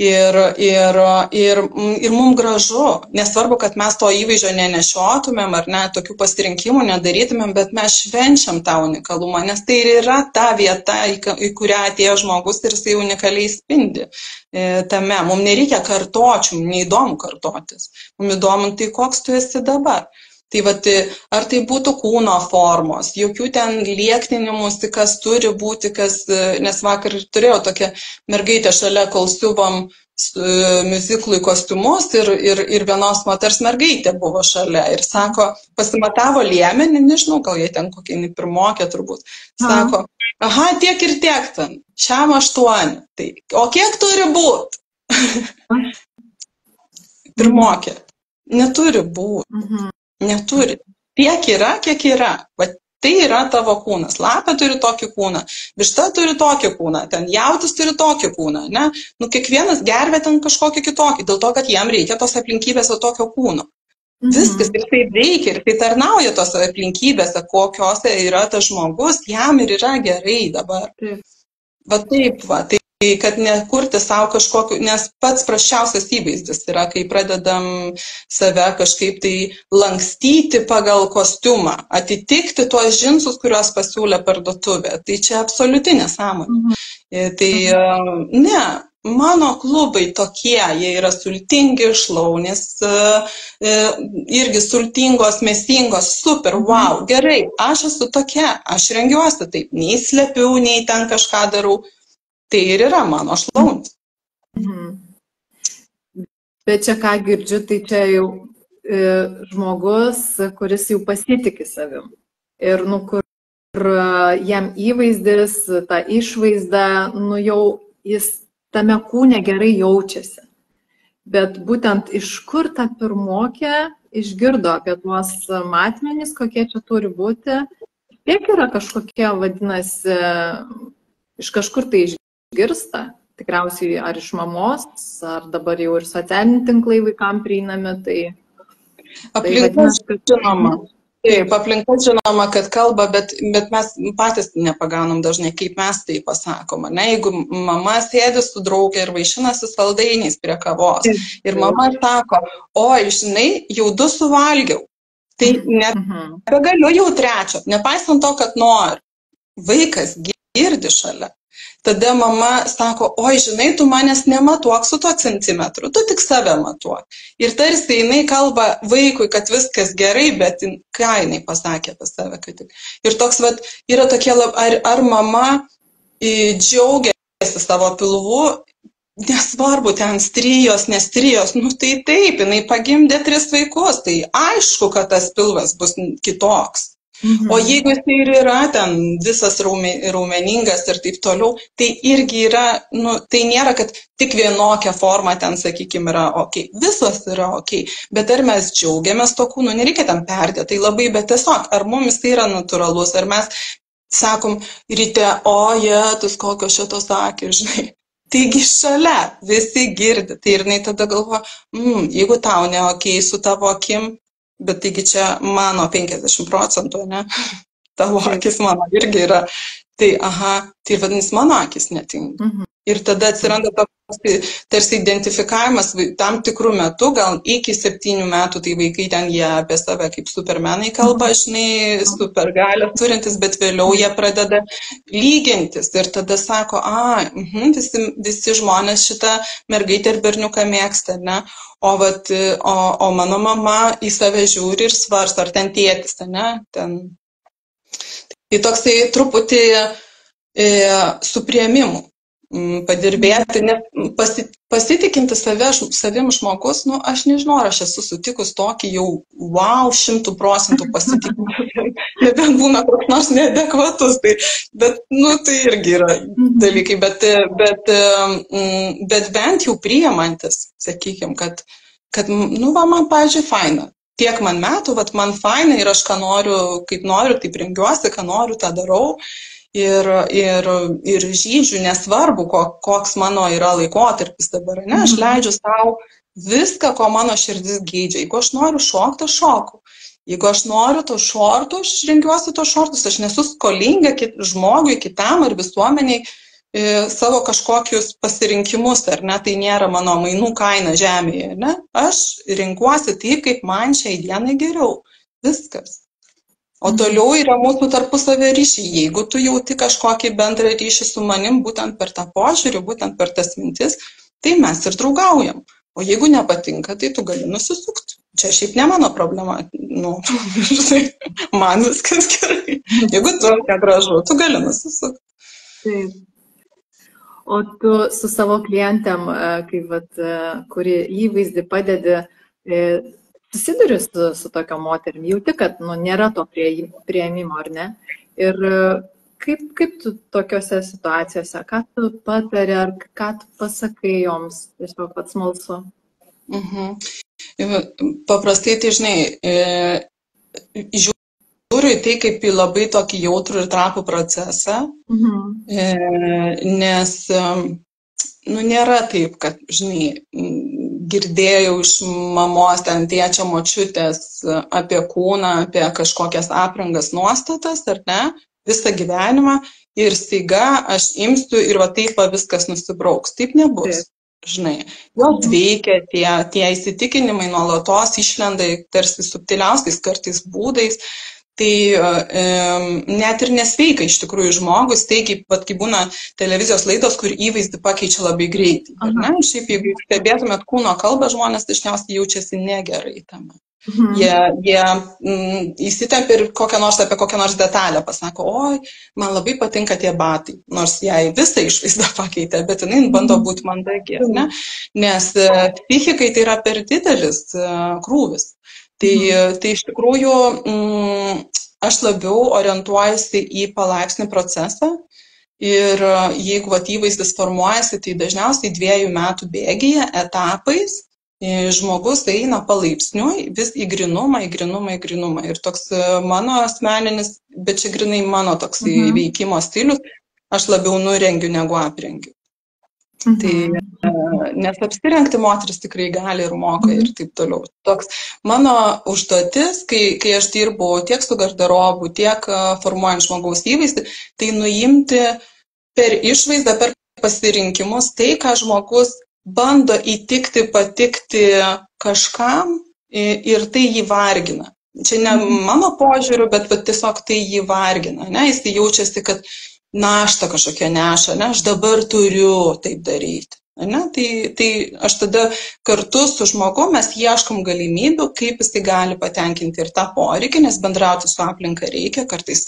ir mums gražu. Nesvarbu, kad mes to įvaizdžio nenešiotumėm ar ne, tokių pasirinkimų nedarytumėm, bet mes švenčiam tą unikalumą, nes tai ir yra ta vieta, į kurią atėjo žmogus ir jisai unikaliai spindi tame. Mums nereikia kartočių, neįdomu kartotis. Mums įdomu tai, koks tu esi dabar. Tai vat, ar tai būtų kūno formos, jokių ten liekninimus, kas turi būti, nes vakar turėjau tokią mergaitę šalia, kol siuvom miuziklui kostiumus ir vienos moters mergaitė buvo šalia ir sako, pasimatavo liemenį, nežinau, gal jie ten kokie pirmokė turbūt, sako, aha, tiek ir tiek ten, šiam 8, tai, o kiek turi būti? Pirmokė, neturi būti. Neturi. Tiek yra, kiek yra. Va, tai yra tavo kūnas. Lapė turi tokį kūną, višta turi tokį kūną, ten jautis turi tokį kūną, ne? Nu, kiekvienas gervė ten kažkokį kitokį, dėl to, kad jam reikia tos aplinkybėse tokio kūno. Viskas ir tai veikia, ir tai tarnauja tos aplinkybėse, kokiose yra tas žmogus, jam ir yra gerai dabar. Va taip, va, tai kad nekurti savo kažkokiu, nes pats prasčiausias įvaizdis yra, kai pradedam save kažkaip tai lankstyti pagal kostiumą, atitikti tuos džinsus, kuriuos pasiūlė parduotuvė. Tai čia absoliuti nesąmonė. Tai ne, mano klubai tokie, jie yra sultingi, šlaunys, irgi sultingos, mėsingos, super, wow, gerai, aš esu tokia, aš rengiuosi taip, nei slepiu, nei ten kažką darau. Tai ir yra mano šlaunis. Bet čia ką girdžiu, tai čia jau žmogus, kuris jau pasitikė savim. Ir kur jam įvaizdis, ta išvaizda, jau jis tame kūne gerai jaučiasi. Bet būtent iš kur ta pirmokė išgirdo apie tuos matmenis, kokie čia turi būti. Tiek yra kažkokie, vadinasi, iš kažkur tai išgirsta, tikriausiai ar iš mamos, ar dabar jau ir socialiniai tinklai vaikam prieinami, tai... Aplinkas žinoma. Taip, aplinkas žinoma, kad kalba, bet mes patys nepagaunam dažnai, kaip mes tai pasakom. Ne? Jeigu mama sėdi su draugė ir vaišinasi saldainiais prie kavos ir mama sako, oi, žinai, jau 2 suvalgiau, tai nebegaliu jau 3, nepaisant to, kad nori. Vaikas girdi šalia. Tada mama sako, oi, žinai, tu manęs nematuok su tuo centimetru, tu tik save matuok. Ir tarsi jinai kalba vaikui, kad viskas gerai, bet ką jinai pasakė apie save, kad tik. Ir toks, vat, yra tokie, ar mama džiaugiasi savo pilvu, nesvarbu, ten strijos, nestrijos, nu tai taip, jinai pagimdė 3 vaikus, tai aišku, kad tas pilvas bus kitoks. O jeigu jis ir yra ten visas raumeningas ir taip toliau, tai irgi yra, nu, tai nėra, kad tik vienokia forma ten, sakykime, yra ok. Visos yra ok. Bet ar mes džiaugiamės to kūnu, nereikia tam perdėti, tai labai, bet tiesiog, ar mums tai yra natūralus, ar mes sakom ryte, o jėtus, kokios šitos akys, žinai. Taigi šalia, visi girdi, tai ir jinai tada galvoja, jeigu tau ne ok su tavo akim, bet taigi čia mano 50%, ne? Tavo akis mano irgi yra. Tai, tai vadinasi, mano akis netinka. Ir tada atsiranda tarsi identifikavimas tam tikrų metų, gal iki 7 metų, tai vaikai ten jie apie save kaip supermenai kalba, žinai, supergalę turintis, bet vėliau jie pradeda lygintis ir tada sako, visi žmonės šitą mergaitę ir berniuką mėgsta, ne? O mano mama į save žiūri ir svarsto, ar ten tėtis, ne? Ten Tai toksai truputį su priėmimu padirbėti, nes pasitikinti savim žmogus, nu, aš nežinau, aš esu sutikus tokį jau, wow, 100% pasitikinti, nebent būna koks nors neadekvatus, tai, bet, nu, tai irgi yra dalykai, bet bent jau priimantis, sakykime, kad, nu, va, man, pavyzdžiui, faina. Tiek man metų, vat man faina ir aš ką noriu, kaip noriu, taip rengiuosi, ką noriu, tą darau. Ir žydžiu, nesvarbu, koks mano yra laikotarpis dabar, ne, aš leidžiu savo viską, ko mano širdis geidžia. Jeigu aš noriu šokti, aš šoku. Jeigu aš noriu to šortų, aš rengiuosi to šortus, aš nesu skolinga žmogui, kitam ar visuomeniai savo kažkokius pasirinkimus, ar ne, tai nėra mano mainų kaina žemėje, ne, aš renkuosi taip, kaip man šiai dienai geriau. Viskas. O toliau yra mūsų tarpusavio ryšiai. Jeigu tu jauti kažkokį bendrą ryšį su manim, būtent per tą požiūrį, būtent per tas mintis, tai mes ir draugaujam. O jeigu nepatinka, tai tu gali nusisukti. Čia šiaip ne mano problema. Nu, man viskas gerai. Jeigu tu negražu, tu gali nusisukti. Taip. O tu su savo klientėm, kuri įvaizdį padedi, susiduri su tokio moterim, jauti, kad nu, nėra to priėmimo, ar ne? Ir kaip tu tokiose situacijose, ką tu patari, ar ką tu pasakai joms, tiesiog pats smalsu? Paprastai, tai žinai, žiūriu į tai kaip į labai tokį jautrų ir trapų procesą, nes nu, nėra taip, kad, žinai, girdėjau iš mamos, ten tėčio, močiutės apie kūną, apie kažkokias aprangas nuostatas, ar ne, visą gyvenimą ir staiga aš imsiu ir va taip viskas nusibrauks. Taip nebus. Žinai, jos veikia, tie įsitikinimai nuolatos išlenda tarsi subtiliausiais kartais būdais. Tai net ir nesveika iš tikrųjų žmogus, tai kaip būna televizijos laidos, kur įvaizdį pakeičia labai greitai. Ne? Šiaip, jeigu stebėtumėt kūno kalbą, žmonės dažniausiai jaučiasi negerai tame. Jie įsitempia ir apie kokią nors detalę pasako, oi, man labai patinka tie batai, nors jai visą išvaizdą pakeitė, bet jinai bando būti mandagi, ne? Nes psichikai tai yra per didelis krūvis. Tai iš tikrųjų aš labiau orientuojuosi į palaipsnį procesą ir jeigu įvaizdis formuojasi, tai dažniausiai 2 metų bėgyje etapais žmogus eina palaipsniui vis į grinumą. Ir toks mano asmeninis, bet čia grinai mano toks veikimo stilius, aš labiau nurengiu negu aprengiu. Tai, nes apsirengti moteris tikrai gali ir moka ir taip toliau. Toks mano užduotis, kai aš dirbu tiek su garderobu, tiek formuojant žmogaus įvaizdį, tai nuimti per išvaizdą, per pasirinkimus tai, ką žmogus bando įtikti, patikti kažkam ir tai jį vargina. Čia ne mano požiūriu, bet tiesiog tai jį vargina. Ne? Jis jaučiasi, kad naštą kažkokią neša, ne? Aš dabar turiu taip daryti. Ne? Tai aš tada kartu su žmogum mes ieškom galimybių, kaip jis tai gali patenkinti ir tą poreikį, nes bendrauti su aplinka reikia, kartais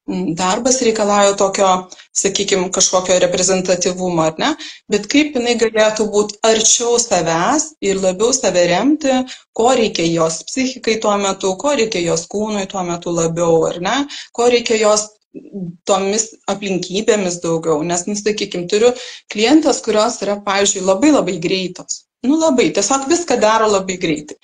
darbas reikalauja tokio, sakykime, kažkokio reprezentatyvumo, ar ne? Bet kaip jinai galėtų būti arčiau savęs ir labiau save remti, ko reikia jos psichikai tuo metu, ko reikia jos kūnui tuo metu labiau, ar ne? Ko reikia jos tomis aplinkybėmis daugiau, nes, sakykime, turiu klientas, kurios yra, pavyzdžiui, labai greitos. Nu, labai, tiesiog viską daro labai greitai.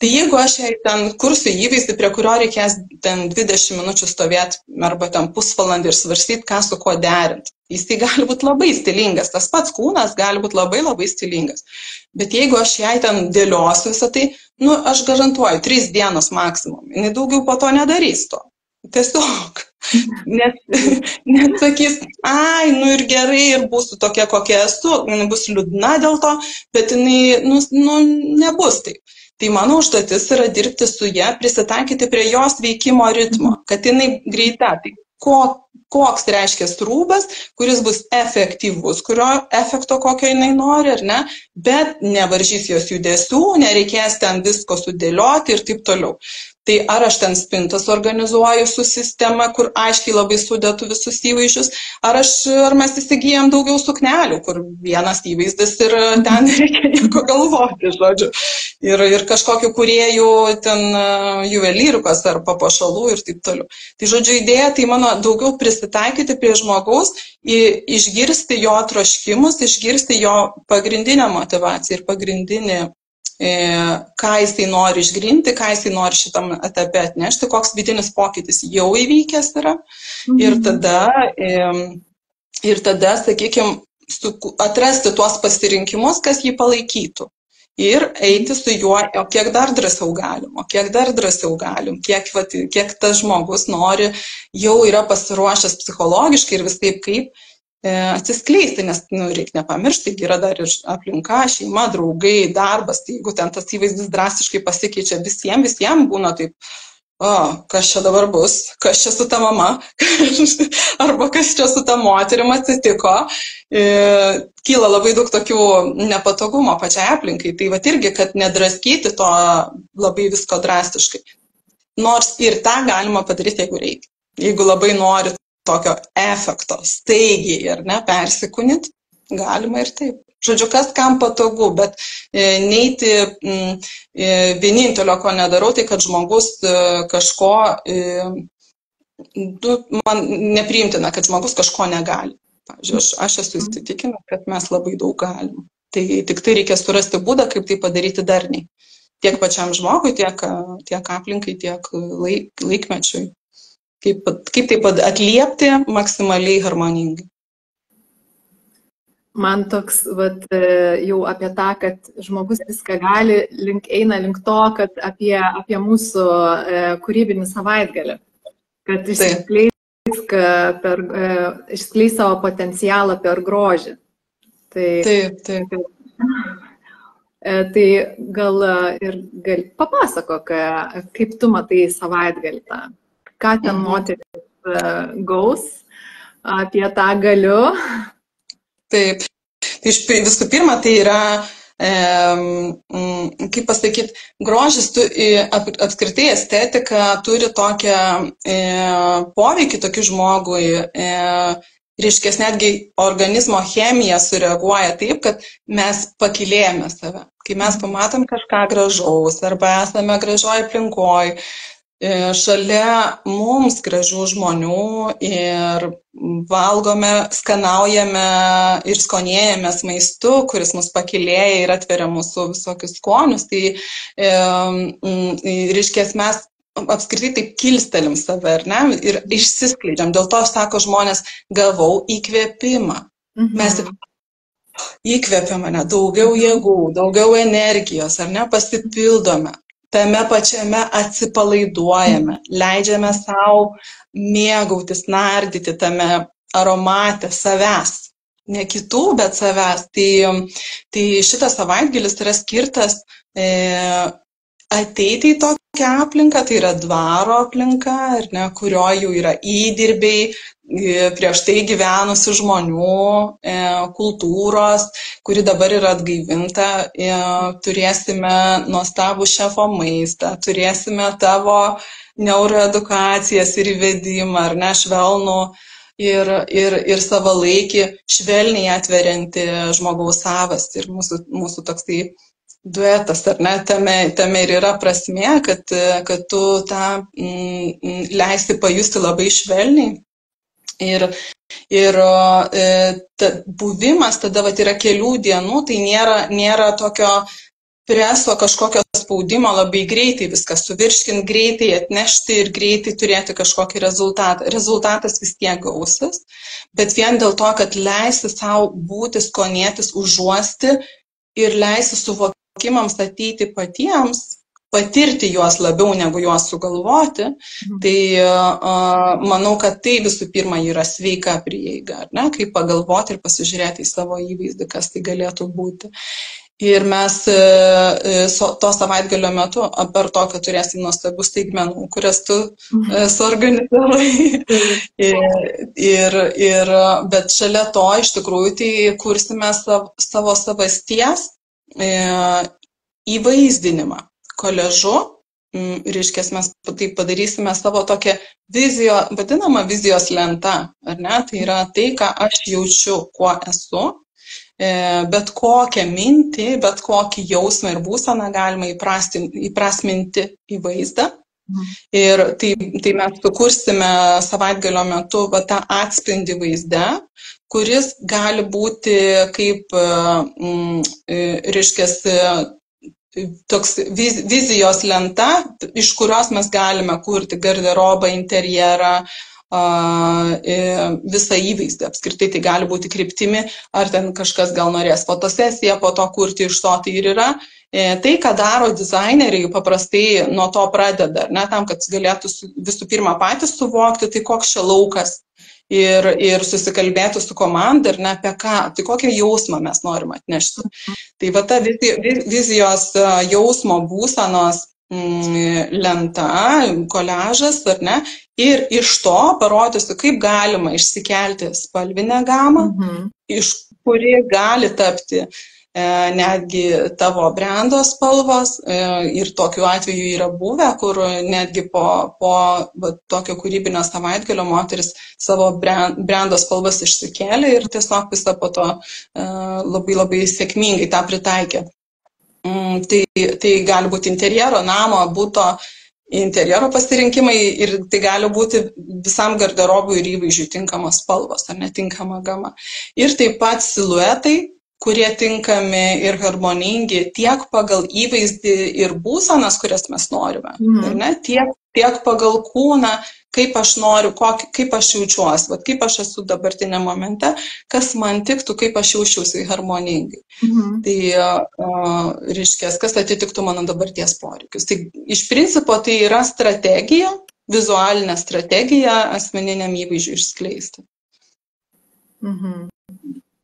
Tai jeigu aš jai ten kursiu įvaizdį, prie kurio reikės ten 20 minučių stovėti arba ten pusvalandį ir svarstyti, ką su kuo derinti, jis tai gali būti labai stilingas, tas pats kūnas gali būti labai stilingas. Bet jeigu aš jai ten dėliosiu visą tai, nu, aš garantuoju, 3 dienos maksimum, jinai daugiau po to nedarys to. Tiesiog, nes sakys, ai, nu ir gerai, ir būsiu tokia, kokia esu, jinai bus liūdna dėl to, bet jinai, nu, nebus taip. Tai mano užduotis yra dirbti su ja, prisitaikyti prie jos veikimo ritmo, kad jinai greita. Tai koks reiškia rūbas, kuris bus efektyvus, kurio efekto kokio jinai nori, ar ne, bet nevaržys jos judesių, nereikės ten visko sudėlioti ir taip toliau. Tai ar aš ten spintas organizuoju su sistema, kur aiškiai labai sudėtų visus įvaizdžius, ar mes įsigijam daugiau suknelių, kur vienas įvaizdis ir ten reikia nieko galvoti, žodžiu. Ir kažkokiu kūrėjų ten juvelyrikos ar papuošalų ir taip toliau. Tai žodžiu, idėja tai mano daugiau prisitaikyti prie žmogaus, išgirsti jo troškimus, išgirsti jo pagrindinę motivaciją ir pagrindinį ką jisai nori išgrinti, ką jisai nori šitam etape atnešti, koks vidinis pokytis jau įvykęs yra. Ir tada, sakykime, atrasti tuos pasirinkimus, kas jį palaikytų. Ir eiti su juo, o kiek dar drąsiau galim, kiek tas žmogus nori, jau yra pasiruošęs psichologiškai ir visaip kaip atsiskleisti, nes reikia nepamiršti, yra dar ir aplinka, šeima, draugai, darbas, tai jeigu ten tas įvaizdis drastiškai pasikeičia visiems būna taip, kas čia dabar bus, kas čia su ta mama, arba kas čia su ta moterim atsitiko, kyla labai daug tokių nepatogumo pačiai aplinkai, tai va irgi, kad nedraskyti to labai visko drastiškai. Nors ir tą galima padaryti, jeigu reikia. Jeigu labai nori tokio efekto, staigiai, ar ne, persikūnit, galima ir taip. Žodžiu, kas kam patogu, bet neiti vienintelio, ko nedarau, tai kad žmogus kažko, man nepriimtina, kad žmogus kažko negali. Pavyzdžiui, aš esu įsitikinęs, kad mes labai daug galim. Tai tik tai reikia surasti būdą, kaip tai padaryti darniai. Tiek pačiam žmogui, tiek aplinkai, tiek laikmečiui. Kaip taip atliepti maksimaliai harmoningai. Man toks, jau apie tą, kad žmogus viską gali, eina link to, kad apie mūsų kūrybinį savaitgalį. Kad išskleis savo potencialą per grožį. Taip. Tai gal papasakok, kaip tu matai savaitgalį tą. Ką ten moteris gaus, apie tą galiu. Taip. Visų pirma, tai yra, kaip pasakyti, grožis, apskritai estetika turi tokią poveikį tokiu žmogui, reiškia, netgi organizmo chemija sureaguoja taip, kad mes pakylėjame save. Kai mes pamatom kažką gražaus arba esame gražioj aplinkoj, šalia mums gražių žmonių ir valgome, skanaujame ir skonėjamės maistu, kuris mus pakylėja ir atveria mūsų visokius skonius. Tai, reiškia, mes apskritai taip kilstelim save, ar ne, ir išsiskleidžiam. Dėl to, sako žmonės, gavau įkvėpimą. Mes įkvėpiam mane, daugiau jėgų, daugiau energijos, ar ne, pasipildome. Tame pačiame atsipalaiduojame, leidžiame savo mėgautis, nardyti tame aromate savęs. Ne kitų, bet savęs. Tai šitas savaitgalis yra skirtas ateiti į tokią aplinką, tai yra dvaro aplinka, ar ne, kurioje jau yra įdirbiai, prieš tai gyvenusių žmonių, kultūros, kuri dabar yra atgaivinta, turėsime nuostabų šefo maistą, turėsime tavo neuroedukacijas ir įvedimą, ar ne, švelnų ir savalaikį, švelniai atverianti žmogaus savastį ir mūsų toksai duetas, ar ne, tame ir yra prasmė, kad tu tą leisi pajusti labai švelniai. Ir buvimas tada yra kelių dienų, tai nėra tokio preso, kažkokio spaudimo labai greitai viskas suvirškint, greitai atnešti ir greitai turėti kažkokį rezultatą. Rezultatas vis tiek gausis, bet vien dėl to, kad leisi savo būti, skonėtis, užuosti ir leisi suvokimams ateiti patiems, patirti juos labiau negu juos sugalvoti, tai manau, kad tai visų pirma yra sveika prieiga, ar ne, kaip pagalvoti ir pasižiūrėti į savo įvaizdį, kas tai galėtų būti. Ir mes to savaitgalio metu, per to, kad turėsim nuostabių staigmenų, kurias tu suorganizavai. Bet šalia to, iš tikrųjų, tai kursime savo savasties įvaizdinimą. Koležu reiškia, mes taip padarysime savo tokią vadinamą vizijos lentą, ar ne? Tai yra tai, ką aš jaučiu, kuo esu, bet kokią mintį, bet kokį jausmą ir būseną galima įprasminti į vaizdą. Ir tai mes sukursime savaitgalio metu tą atspindį vaizde, kuris gali būti kaip, reiškia, toks vizijos lenta, iš kurios mes galime kurti garderobą, interjerą, visą įvaizdį. Apskritai tai gali būti kryptimi, ar ten kažkas gal norės fotosesiją po to kurti, iš to tai ir yra. Tai, ką daro dizaineriai, paprastai nuo to pradeda, ne, tam, kad galėtų visų pirma patys suvokti, tai koks čia laukas. Ir susikalbėti su komanda ir ne apie ką, tai kokią jausmą mes norim atnešti. Tai va ta vizijos jausmo būsenos lenta, koliažas, ar ne, ir iš to parodysiu, kaip galima išsikelti spalvinę gamą, iš kuri gali tapti netgi tavo brendo spalvos, ir tokiu atveju yra buvę, kur netgi po tokio kūrybinio savaitgalio moteris savo brendo spalvas išsikėlė ir tiesiog visą po to labai labai sėkmingai tą pritaikė. Tai gali būti interjero, namo, buto, interjero pasirinkimai ir tai gali būti visam garderobui ir įvaizdžiui tinkamos spalvos ar netinkama gama. Ir taip pat siluetai, kurie tinkami ir harmoningi tiek pagal įvaizdį ir būsenas, kurias mes norime, ne? Tiek pagal kūną, kaip aš noriu, kaip aš jaučiuosi, kaip aš esu dabartinė momente, kas man tiktų, kaip aš jaučiuosi harmoningai. Tai, reiškia, kas atitiktų mano dabarties poreikius. Tai iš principo tai yra strategija, vizualinė strategija asmeniniam įvaizdžiui išskleisti.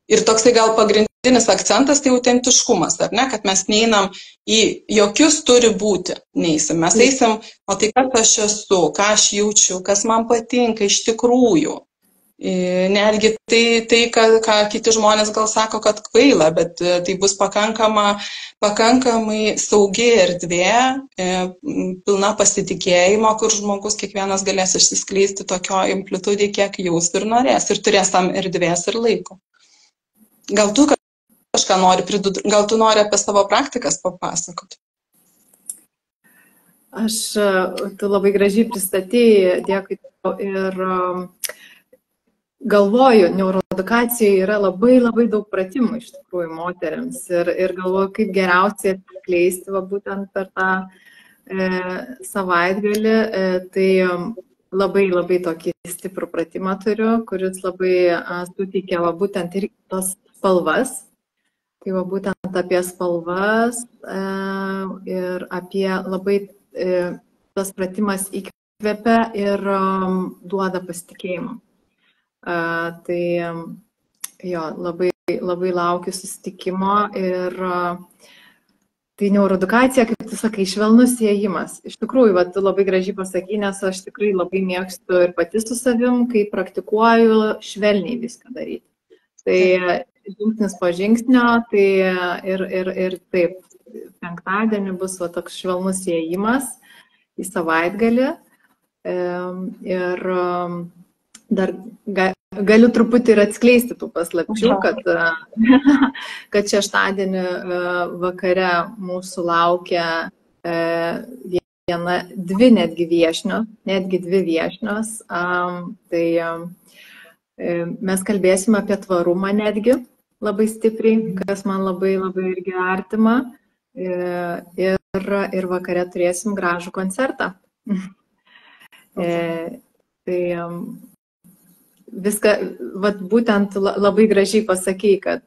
Ir toksai gal pagrindinis akcentas tai autentiškumas, ar ne, kad mes neinam į jokius turi būti, neįsim. Mes eisim, o tai kas aš esu, ką aš jaučiu, kas man patinka iš tikrųjų. Netgi tai ką kiti žmonės gal sako, kad kvaila, bet tai bus pakankamai saugi erdvė, pilna pasitikėjimo, kur žmogus kiekvienas galės išsiskleisti tokio amplitudį, kiek jaus ir norės, ir turės tam erdvės ir laiko. Gal tu kažką nori pridurti, gal tu nori apie savo praktikas papasakoti? Tu labai gražiai pristatėjai, dėkui ir galvoju, neuroedukacijoje yra labai daug pratimų iš tikrųjų moteriams ir galvoju, kaip geriausiai atskleisti būtent per tą savaitgalį, tai labai tokį stiprų pratimą turiu, kuris labai suteikia būtent ir tos spalvas. Tai būtent apie spalvas ir apie labai tas pratimas įkvepia ir duoda pasitikėjimą. Tai jo, labai laukiu susitikimo ir tai neuroedukacija, kaip tu sakai, švelnus įėjimas. Iš tikrųjų, tu labai gražiai pasakai, nes aš tikrai labai mėgstu ir pati su savim, kai praktikuoju švelniai viską daryti. Tai žingsnis po žingsnio, tai ir taip, penktadienį bus toks švelnus įėjimas į savaitgalį. Ir dar galiu truputį ir atskleisti tų paslapčių, kad šeštadienį vakare mūsų laukia netgi dvi viešnios. Tai mes kalbėsime apie tvarumą netgi labai stipriai, kas man labai irgi artima. Ir vakare turėsim gražų koncertą. Tai viską, būtent labai gražiai pasakei, kad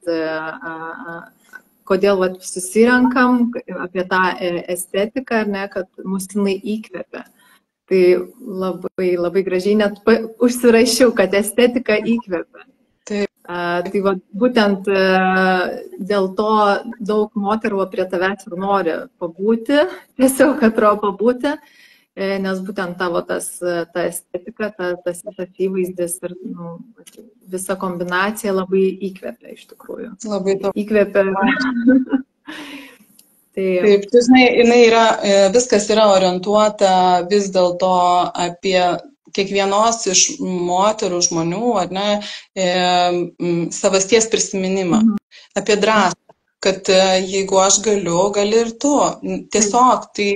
kodėl susirenkam apie tą estetiką, ar ne, kad mus jinai įkvepia. Tai labai gražiai net užsirašiau, kad estetika įkvepia. Tai būtent dėl to daug moterų prie tavęs ir nori pabūti, tiesiog atrodo pabūti, nes būtent tavo ta estetika, tas visas įvaizdis ir visa kombinacija labai įkvepia iš tikrųjų. Labai daug. Įkvepia. Taip, tu žinai, viskas yra orientuota vis dėlto apie kiekvienos iš moterų žmonių, ar ne, savasties prisiminimą, apie drąsą, kad jeigu aš galiu, gali ir tu. Tiesiog tai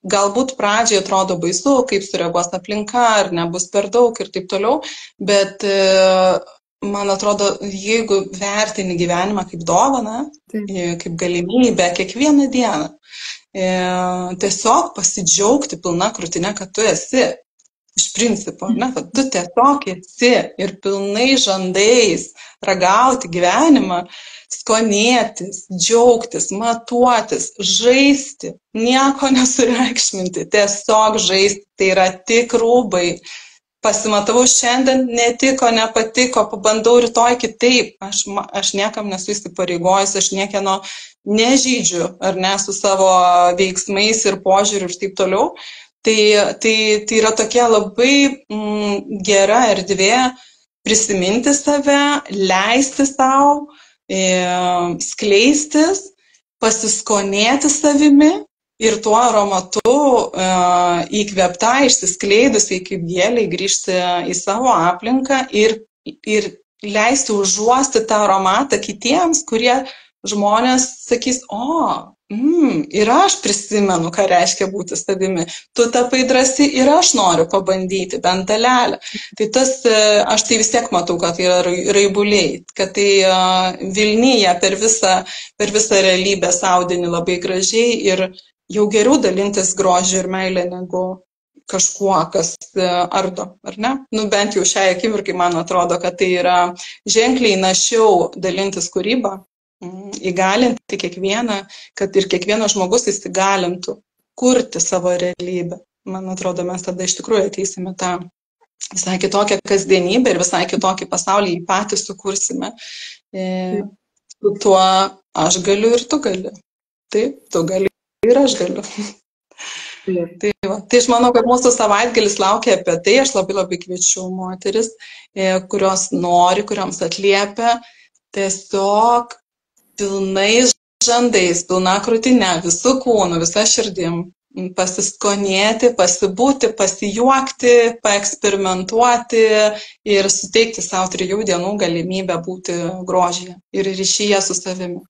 galbūt pradžiai atrodo baisu, kaip sureaguos aplinka, ar nebus per daug ir taip toliau, bet man atrodo, jeigu vertini gyvenimą kaip dovaną, kaip galimybę kiekvieną dieną, tiesiog pasidžiaugti pilna krūtinė, kad tu esi. Iš principo, ne, kad tu tiesiog esi ir pilnai žandais ragauti gyvenimą, skonėtis, džiaugtis, matuotis, žaisti, nieko nesureikšminti, tiesiog žaisti, tai yra tik rūbai. Pasimatavau šiandien, netiko, nepatiko, pabandau rytoj kitaip, aš niekam nesu įsipareigojus, aš niekieno nežydžiu, ar ne, su savo veiksmais ir požiūriu ir taip toliau. Tai yra tokia labai gera erdvė prisiminti save, leisti savo, skleistis, pasiskonėti savimi ir tuo aromatu įkvėpta, išsiskleidusiai kaip gėlei grįžti į savo aplinką ir leisti užuosti tą aromatą kitiems, kurie žmonės sakys, ir aš prisimenu, ką reiškia būti savimi. Tu tapai drąsi ir aš noriu pabandyti bent dalelę. Tai aš tai vis tiek matau, kad tai yra raibuliai, kad tai vilnyja per visą realybės audinį labai gražiai ir jau geriau dalintis grožį ir meilę negu kažkuo, kas ardo, ar ne? Bent jau šiai akimirkai man atrodo, kad tai yra ženkliai našiau dalintis kūrybą, įgalinti kiekvieną, kad ir kiekvienas žmogus įsigalintų kurti savo realybę. Man atrodo, mes tada iš tikrųjų ateisime tą visai kitokią kasdienybę ir visai kitokį pasaulį jį patys sukursime. Su tuo aš galiu ir tu gali. Taip, tu gali ir aš galiu. Tai aš manau, kad mūsų savaitgalis laukia apie tai. Aš labai kviečiu moteris, kurios nori, kurioms atliepia, tiesiog pilnais žandais, pilna krūtinė, visų kūnų, visa širdim, pasiskonėti, pasibūti, pasijuokti, paeksperimentuoti ir suteikti savo 3 dienų galimybę būti grožyje ir ryšyje su savimi.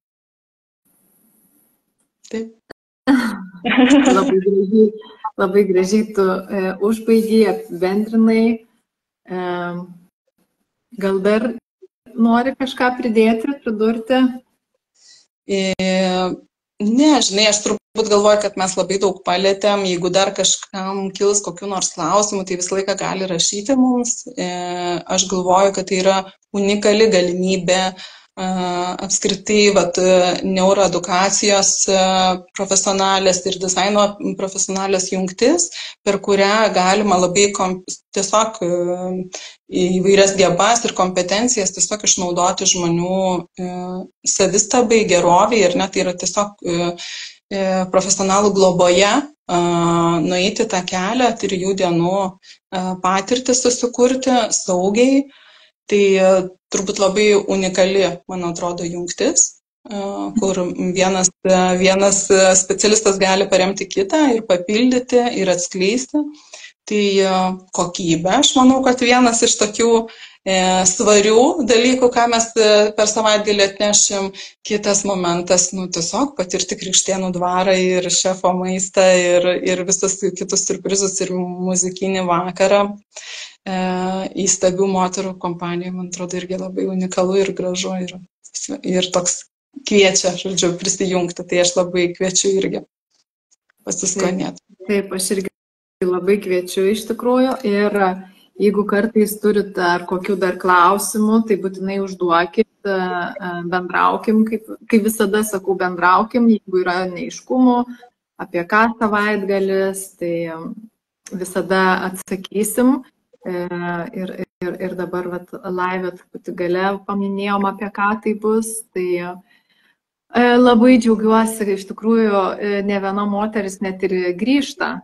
Taip. Labai gražiai tu užbaigiai, apibendrinai. Gal dar nori kažką pridurti? Ne, žinai, aš turbūt galvoju, kad mes labai daug palėtėm. Jeigu dar kažkam kils kokių nors klausimų, tai visą laiką gali rašyti mums. Aš galvoju, kad tai yra unikali galimybė apskritai neuroedukacijos profesionalės ir dizaino profesionalės jungtis, per kurią galima labai tiesiog įvairias gebas ir kompetencijas tiesiog išnaudoti žmonių savistabai, geroviai ir net tai yra tiesiog profesionalų globoje nueiti tą kelią, 3 dienų patirtį susikurti saugiai. Tai turbūt labai unikali, man atrodo, jungtis, kur vienas specialistas gali paremti kitą ir papildyti ir atskleisti. Tai kokybė, aš manau, kad vienas iš tokių svarių dalykų, ką mes per savaitgalį atnešim. Kitas momentas, tiesiog patirti Krikštėnų dvarą ir šefo maistą ir visus kitus surprizus ir muzikinį vakarą. Įstabių moterų kompanijų, man atrodo, irgi labai unikalu ir gražu ir toks kviečia, žodžiu, prisijungti. Tai aš labai kviečiu irgi pasiskonėti. Taip, aš irgi labai kviečiu iš tikrųjų ir jeigu kartais turit ar kokių dar klausimų, tai būtinai užduokit, bendraukim, kaip visada sakau, bendraukim, jeigu yra neaiškumų, apie ką savaitgalis, tai visada atsakysim. Ir dabar live truputį gale paminėjom, apie ką tai bus. Tai labai džiaugiuosi, iš tikrųjų, ne viena moteris net ir grįžta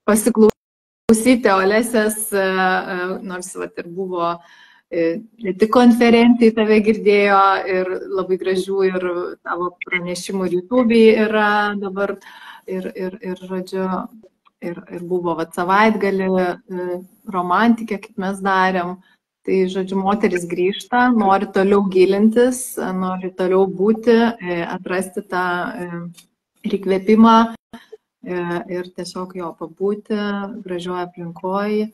pasiklausyti Olesės, nors ir buvo ne tik konferencijai tave girdėjo ir labai gražių ir tavo pranešimų ir YouTube yra dabar ir žodžiu, ir buvo savaitgalį romantikė, kaip mes darėm. Tai, žodžiu, moteris grįžta, nori toliau gilintis, nori toliau būti, atrasti tą ir įkvėpimą ir tiesiog jo pabūti gražioje aplinkoje,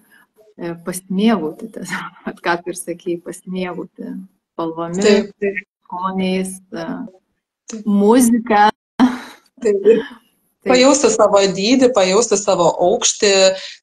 pasimėgauti tiesiog, ką tu ir sakei, pasimėgauti spalvomis, skoniais, muzika. Pajausti savo dydį, pajausti savo aukštį,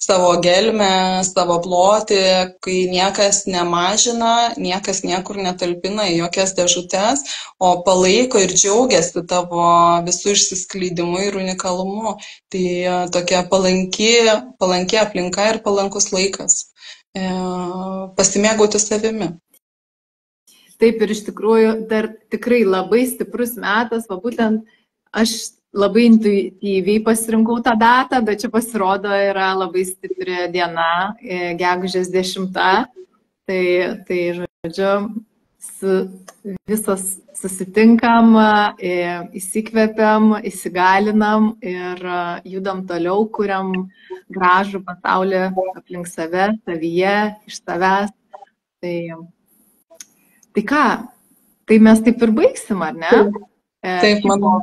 savo gelmę, savo plotį, kai niekas nemažina, niekas niekur netalpina į jokias dėžutes, o palaiko ir džiaugiasi tavo visų išsiskleidimu ir unikalumu. Tai tokia palanki aplinka ir palankus laikas pasimėgauti savimi. Taip, ir iš tikrųjų dar tikrai labai stiprus metas, va būtent aš labai intuityviai pasirinkau tą datą, bet čia pasirodo yra labai stipri diena, gegužės 10. Tai žodžiu, visos susitinkam, įsikvepiam, įsigalinam ir judam toliau, kuriam gražų pasaulį aplink save, savyje, iš savęs. Tai ką, tai mes taip ir baigsim, ar ne? Taip, manau.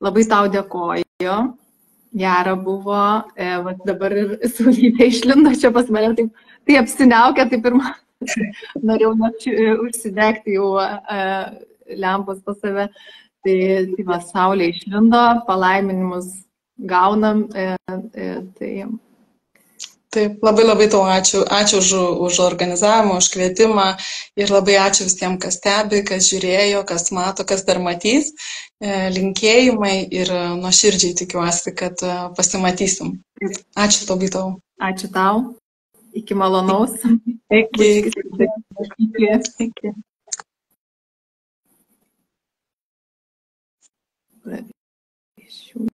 Labai tau dėkoju, gera buvo, dabar ir Saulytė išlindo čia pas mane, tai apsiniaukia, tai pirmą norėjau net užsidegti jau lempos pas save, tai va, Saulė išlindo, palaiminimus gaunam, Taip, labai tau ačiū. Ačiū už organizavimą, už kvietimą ir labai ačiū visiems, kas stebi, kas žiūrėjo, kas mato, kas dar matys. Linkėjimai ir nuoširdžiai tikiuosi, kad pasimatysim. Ačiū labai tau. Ačiū tau. Iki malonaus. Iki.